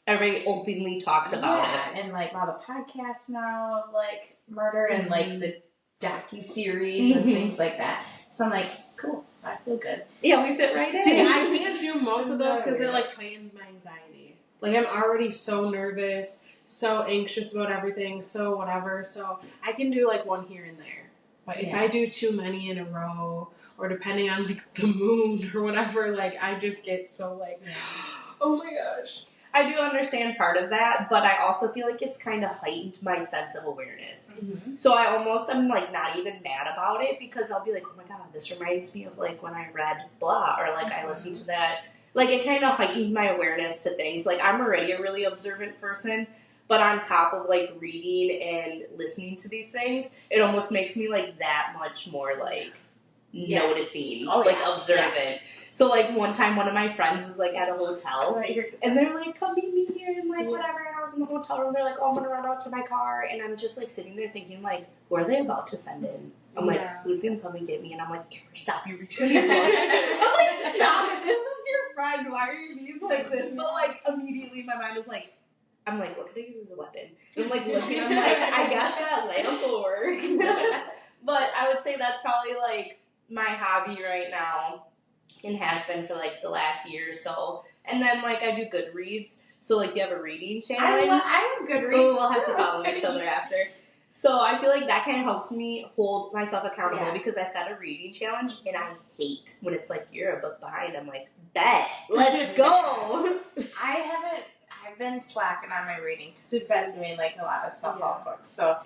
everybody openly talks about it, and like all the podcasts now, like murder and like the docu-series and things like that. So I'm like, cool, I feel good. Yeah, we fit right in. See, I can't do most of those because it like heightens my anxiety. Like I'm already so nervous, so anxious about everything, so whatever. So I can do like one here and there. But if I do too many in a row, or depending on like the mood or whatever, like I just get so like, oh my gosh. I do understand part of that, but I also feel like it's kind of heightened my sense of awareness. So I almost am like not even mad about it, because I'll be like, oh my god, this reminds me of like when I read blah, or like I listened to that. Like it kind of heightens my awareness to things. Like I'm already a really observant person, but on top of like reading and listening to these things, it almost makes me like that much more like noticing, observant. So, like, one time one of my friends was, like, at a hotel, and they're like, come meet me here, and, like, whatever, and I was in the hotel room, they're like, oh, I'm gonna run out to my car, and I'm just, like, sitting there thinking, like, who are they about to send in? I'm like, who's gonna come and get me? And I'm like, Amber, stop, you're returning books. I'm like, stop it, this is your friend, why are you being like this? But, like, immediately my mind was like, I'm like, what could I use as a weapon? And I'm, like, looking, I'm like, I guess that lamp will work. But I would say that's probably, like, my hobby right now, and has been for like the last year or so. And then like I do Goodreads, so like you have a reading challenge. I have Goodreads. Oh, we'll have to follow each other after. So I feel like that kind of helps me hold myself accountable, because I set a reading challenge, and I hate when it's like you're a book behind. I'm like, bet, let's go. I've been slacking on my reading because we've been doing like a lot of self-help books. So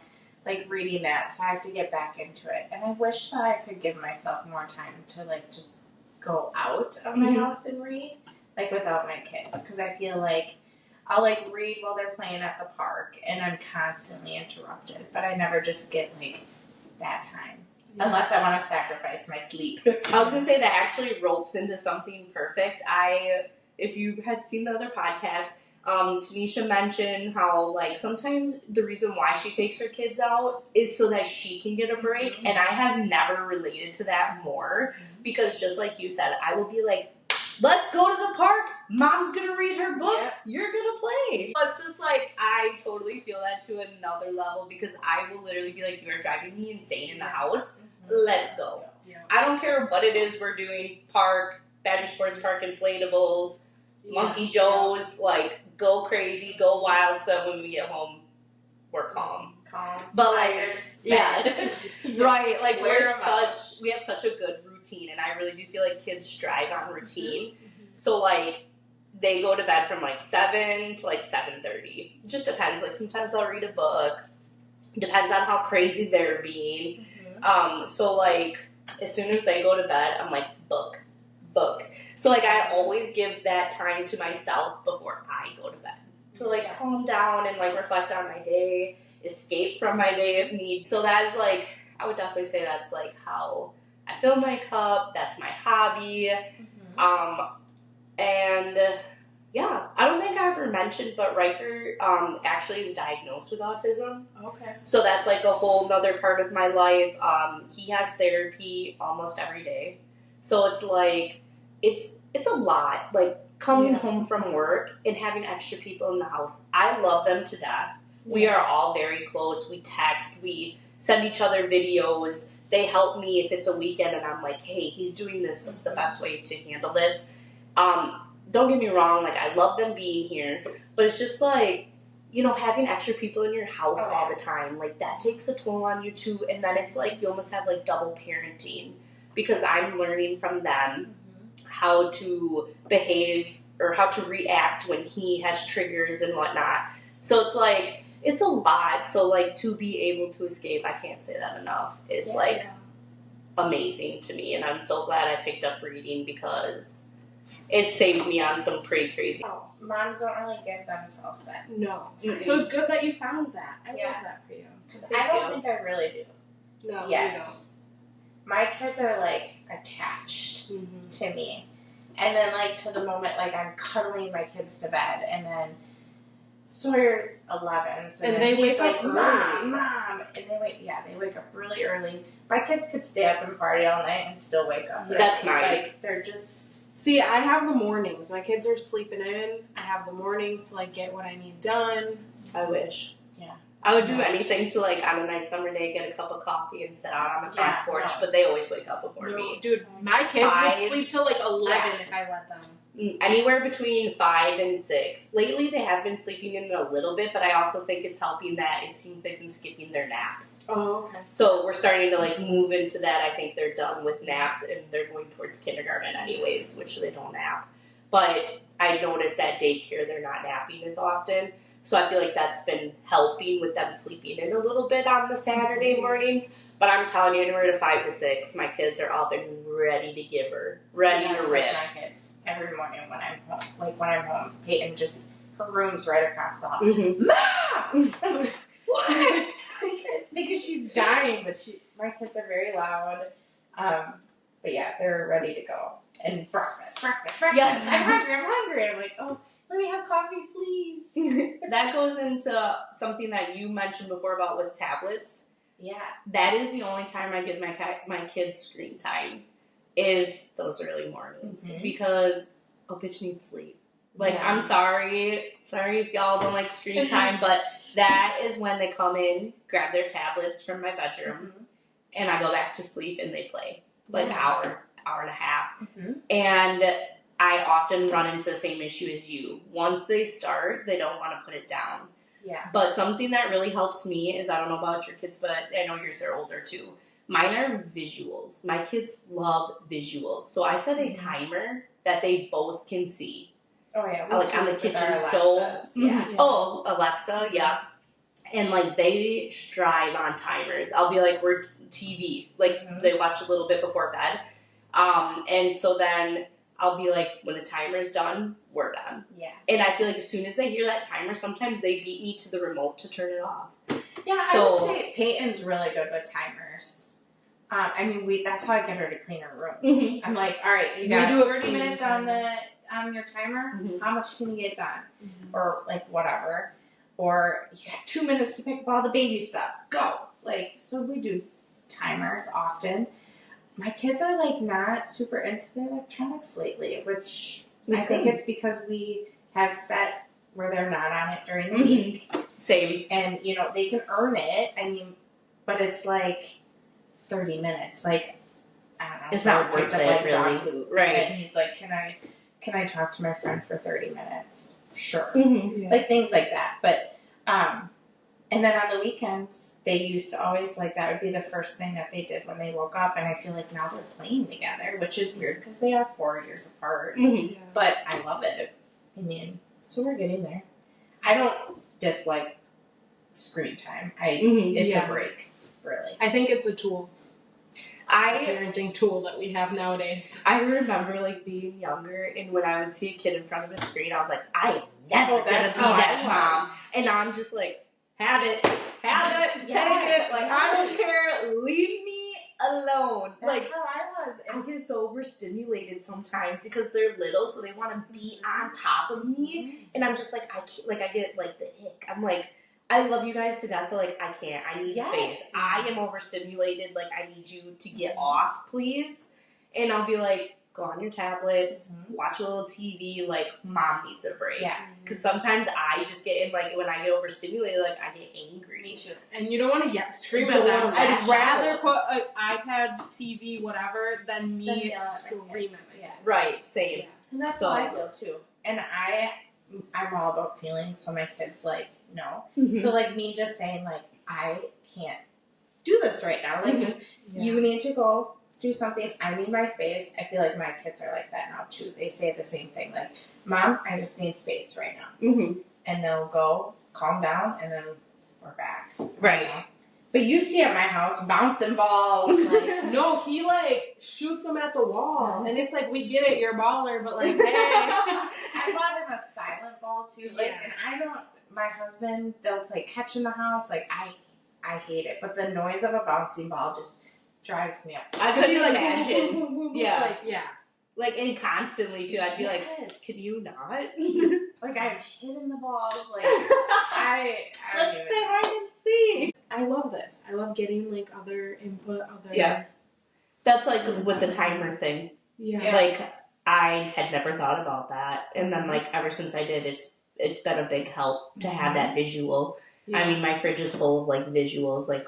like reading that, so I have to get back into it. And I wish that I could give myself more time to like just go out of my house and read, like without my kids, because I feel like I'll like read while they're playing at the park, and I'm constantly interrupted, but I never just get like that time, unless I want to sacrifice my sleep. I was gonna say that actually ropes into something perfect. If you had seen the other podcast, Tanisha mentioned how like sometimes the reason why she takes her kids out is so that she can get a break, and I have never related to that more, because just like you said, I will be like, let's go to the park, mom's gonna read her book, you're gonna play. It's just like, I totally feel that to another level, because I will literally be like, you are driving me insane in the house, let's go. I don't care what it is we're doing, park, Badger Sports Park, inflatables, Monkey Joe's, like, go crazy, go wild, so that when we get home, we're calm. But, like, yes, right, like, we have such a good routine, and I really do feel like kids strive on routine. So, like, they go to bed from, like, 7 to, like, 7:30. It just depends. Like, sometimes I'll read a book. Depends on how crazy they're being. So, like, as soon as they go to bed, I'm like, book. So, like, I always give that time to myself before I go to bed. To, like, calm down and, like, reflect on my day, escape from my day if need. So that's, like, I would definitely say that's, like, how I fill my cup. That's my hobby. And, yeah, I don't think I ever mentioned, but Riker actually is diagnosed with autism. Okay. So that's, like, a whole nother part of my life. He has therapy almost every day. So it's, like, it's a lot. Like, coming home from work and having extra people in the house. I love them to death. We are all very close. We text. We send each other videos. They help me if it's a weekend and I'm like, hey, he's doing this. What's the best way to handle this? Don't get me wrong. Like, I love them being here. But it's just, like, you know, having extra people in your house all the time. Like, that takes a toll on you, too. And then it's, like, you almost have, like, double parenting. Because I'm learning from them how to behave or how to react when he has triggers and whatnot. So it's, like, it's a lot. So, like, to be able to escape, I can't say that enough, is, like, amazing to me. And I'm so glad I picked up reading because it saved me on some pretty crazy. Oh, moms don't really give themselves that. No. So it's good that you found that. I love that for you. Because I don't think I really do. No, yet. you don't. My kids are, like, attached to me. And then, like, to the moment, like, I'm cuddling my kids to bed, and then Sawyer's 11, so and then they wake like, up early. Mom, and they wake up really early. My kids could stay up and party all night and still wake up. That's mine. Like, they're just... See, I have the mornings. My kids are sleeping in. I have the mornings to, like, get what I need done. I wish. Yeah. I would do anything to, like, on a nice summer day, get a cup of coffee and sit out on the front porch, but they always wake up before me. Dude, my kids would sleep till, like, 11 if I let them. Anywhere between 5 and 6. Lately, they have been sleeping in a little bit, but I also think it's helping that it seems they've been skipping their naps. Oh, okay. So we're starting to, like, move into that. I think they're done with naps, and they're going towards kindergarten anyways, which they don't nap. But I noticed at daycare they're not napping as often. So I feel like that's been helping with them sleeping in a little bit on the Saturday mornings. But I'm telling you, anywhere to 5 to 6, my kids are up and ready to give her, ready to rip. Like my kids every morning when I'm home. Like when I'm home, Peyton just her room's right across the hall. Mom, what? I think she's dying, but my kids are very loud. But yeah, they're ready to go. And breakfast. Yes. I'm hungry. I'm like, oh, let me have coffee, please. That goes into something that you mentioned before about with tablets. Yeah. That is the only time I give my kids screen time, is those early mornings. Because a bitch needs sleep. Like, I'm sorry if y'all don't like screen time, but that is when they come in, grab their tablets from my bedroom, and I go back to sleep and they play. Like, hour and a half. And I often run into the same issue as you. Once they start, they don't want to put it down. Yeah. But something that really helps me is, I don't know about your kids, but I know yours are older too. Mine are visuals. My kids love visuals. So I set a timer that they both can see. Oh, yeah. Like on the kitchen stove. Yeah. Oh, Alexa, yeah. And, like, they strive on timers. I'll be like, we're TV. Like, they watch a little bit before bed. And so then I'll be like, when the timer's done, we're done. Yeah. And I feel like as soon as they hear that timer, sometimes they beat me to the remote to turn it off. Yeah, so, I would say Peyton's really good with timers. I mean, that's how I get her to clean her room. I'm like, all right, you got 30 minutes on your timer. How much can you get done? Or, like, whatever. Or you got 2 minutes to pick up all the baby stuff. Go! Like, so we do timers often. My kids are, like, not super into their electronics lately, which I think it's because we have set where they're not on it during the week. Same. And, you know, they can earn it. I mean, but it's, like, 30 minutes. Like, I don't know. It's not worth it, really. Right. And he's like, can can I talk to my friend for 30 minutes? Sure. Mm-hmm. Yeah. Like things like that. But, and then on the weekends, they used to always, like, that would be the first thing that they did when they woke up. And I feel like now they're playing together, which is weird because they are 4 years apart. Mm-hmm. Yeah. But I love it. I mean, so we're getting there. I don't dislike screen time. It's a break, really. I think it's a tool. A parenting tool that we have nowadays. I remember like being younger, and when I would see a kid in front of a screen, I was like, I am never gonna that's be how I that was. mom. And now I'm just like, have it, take Yes. it. Like I don't care, leave me alone. That's Like how I was. I get so overstimulated sometimes because they're little, so they want to be on top of me, and I'm just like, I can't. Like I get like the ick. I'm like, I love you guys to death, but like I can't. I need space. I am overstimulated. Like I need you to get off, please. And I'll be like, go on your tablets, watch a little TV. Like mom needs a break. Yeah. Because sometimes I just get in like when I get overstimulated, like I get angry. Me too. And you don't want to scream Don't at them. wanna I'd lash rather out. put an iPad, TV, whatever, than me Then yell at my scream kids. at my Yeah. Right. Same. Yeah. And that's So- how I feel too. And I'm all about feelings, so my kids like no. Mhm. So like me just saying like I can't do this right now. Like just you need to go do something. I need my space. I feel like my kids are like that now too. They say the same thing. Like, Mom, I just need space right now. Mm-hmm. And they'll go calm down, and then we're back. Right. You know? But you see at my house bouncing balls. Like, No, he like shoots them at the wall, and it's like, we get it, you're a baller, but like, hey. I bought him a silent ball too. Like, Yeah. and I don't. My husband, they'll play catch in the house. Like, I hate it. But the noise of a bouncing ball just drives me up. I Because couldn't he like, imagine. boom, boom, boom, boom, Yeah. like, yeah. Like, and constantly, too. I'd be like, Yes. can you not? Like, I've hidden the balls. Like, I don't Let's even play hide and seek. I love this. I love getting like other input, other. Yeah. That's like with the timer thing. Yeah. Like, I had never thought about that. And then, like, ever since I did, it's been a big help to have that visual. Yeah. I mean, my fridge is full of, like, visuals, like,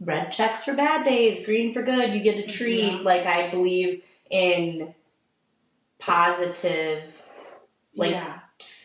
red checks for bad days, green for good, you get a treat. Yeah. Like, I believe in positive, like, yeah.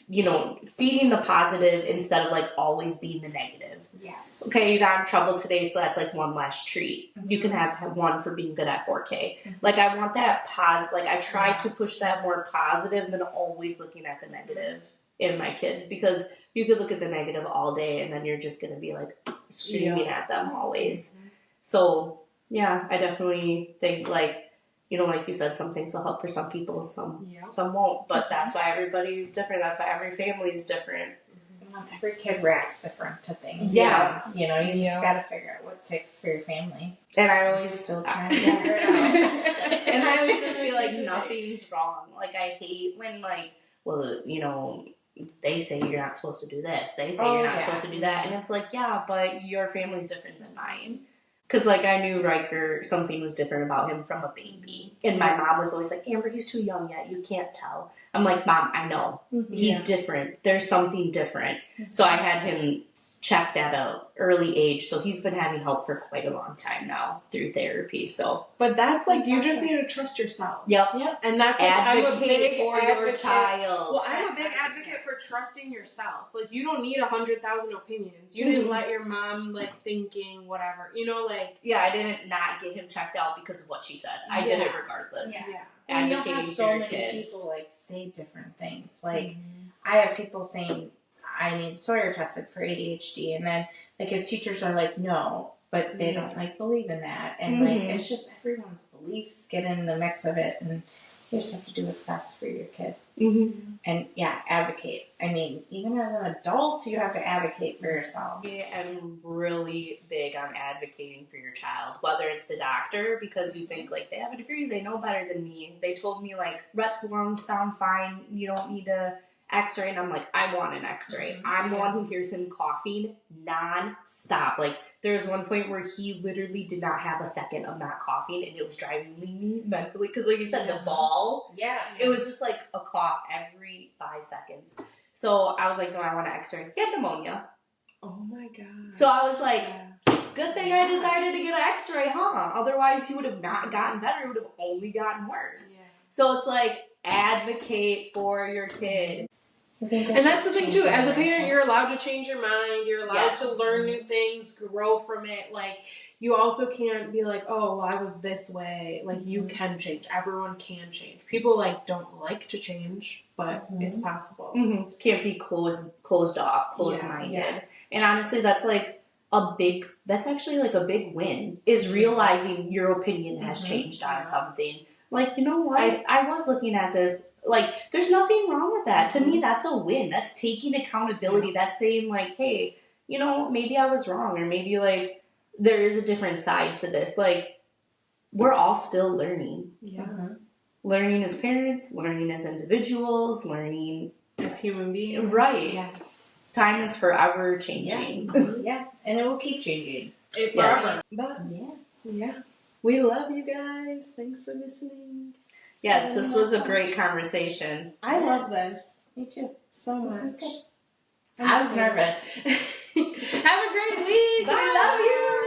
you know, feeding the positive instead of, like, always being the negative. Yes. Okay, you got in trouble today, so that's, like, one less treat. You can have one for being good at 4K. Like, I want that like, I try to push that more positive than always looking at the negative in my kids, because you could look at the negative all day and then you're just going to be, like, screaming at them always. So, yeah, I definitely think, like, you know, like you said, some things will help for some people, some won't. But that's why everybody's different. That's why every family is different. Every kid reacts different to things. Yeah. You know, you just gotta figure out what ticks for your family. And I always Still trying to figure it out. and I always just feel like nothing's wrong. Like, I hate when, like, well, you know, they say you're not supposed to do this. They say you're not supposed to do that. And it's like, yeah, but your family's different than mine. Because, like, I knew Riker, something was different about him from a baby. And my mom was always like, Amber, he's too young yet. You can't tell. I'm like, Mom, I know. He's different. There's something different. So I had him checked at an early age. So he's been having help for quite a long time now through therapy. So, But that's like, you just need to trust yourself. yep. And that's like, I'm a Advocate big for advocate. your child. Well, I'm a big advocate for trusting yourself. Like, you don't need 100,000 opinions. You didn't let your mom, like, thinking, whatever. You know, like. Yeah, I didn't not get him checked out because of what she said. I did it regardless. Yeah. Yeah. And you'll Advocating have for so your many kid. people like say different things. Like I have people saying I need Sawyer tested for ADHD, and then like his teachers are like no, but they don't like believe in that, and like it's just everyone's beliefs get in the mix of it, and you just have to do what's best for your kid. And advocate. I mean, even as an adult, you have to advocate for yourself. Yeah, I'm really big on advocating for your child, whether it's the doctor, because you think, like, they have a degree, they know better than me. They told me, like, Rhett's lungs sound fine, you don't need a x-ray, and I'm like, I want an x-ray. I'm the one who hears him coughing non-stop. Like, there was one point where he literally did not have a second of not coughing, and it was driving me mentally, because like you said, the ball, Yes. it was just like a cough every 5 seconds. So I was like, no, I want an x-ray. He had pneumonia. Oh my god. So I was like, good thing I decided to get an x-ray, huh? Otherwise he would have not gotten better, it would have only gotten worse. Yeah. So it's like, advocate for your kid. And that's the thing too. As a parent, you're allowed to change your mind. You're allowed to learn new things, grow from it. Like, you also can't be like, oh, well, I was this way. Like, you can change. Everyone can change. People don't like to change, but it's possible. Can't be closed off, closed-minded. Yeah. And honestly, that's actually like a big win, is realizing your opinion has changed on something. Like, you know what? I was looking at this. Like, there's nothing wrong with that. To me, that's a win. That's taking accountability. That's saying, like, hey, you know, maybe I was wrong. Or maybe, like, there is a different side to this. Like, we're all still learning. Yeah. Learning as parents, learning as individuals, learning as human beings. Right. Yes. Time is forever changing. Yeah. And it will keep changing. Forever. But, yeah. We love you guys. Thanks for listening. Yes, this was a great conversation. I love this. Me too. So much. I was nervous. Have a great week. Bye. We love you.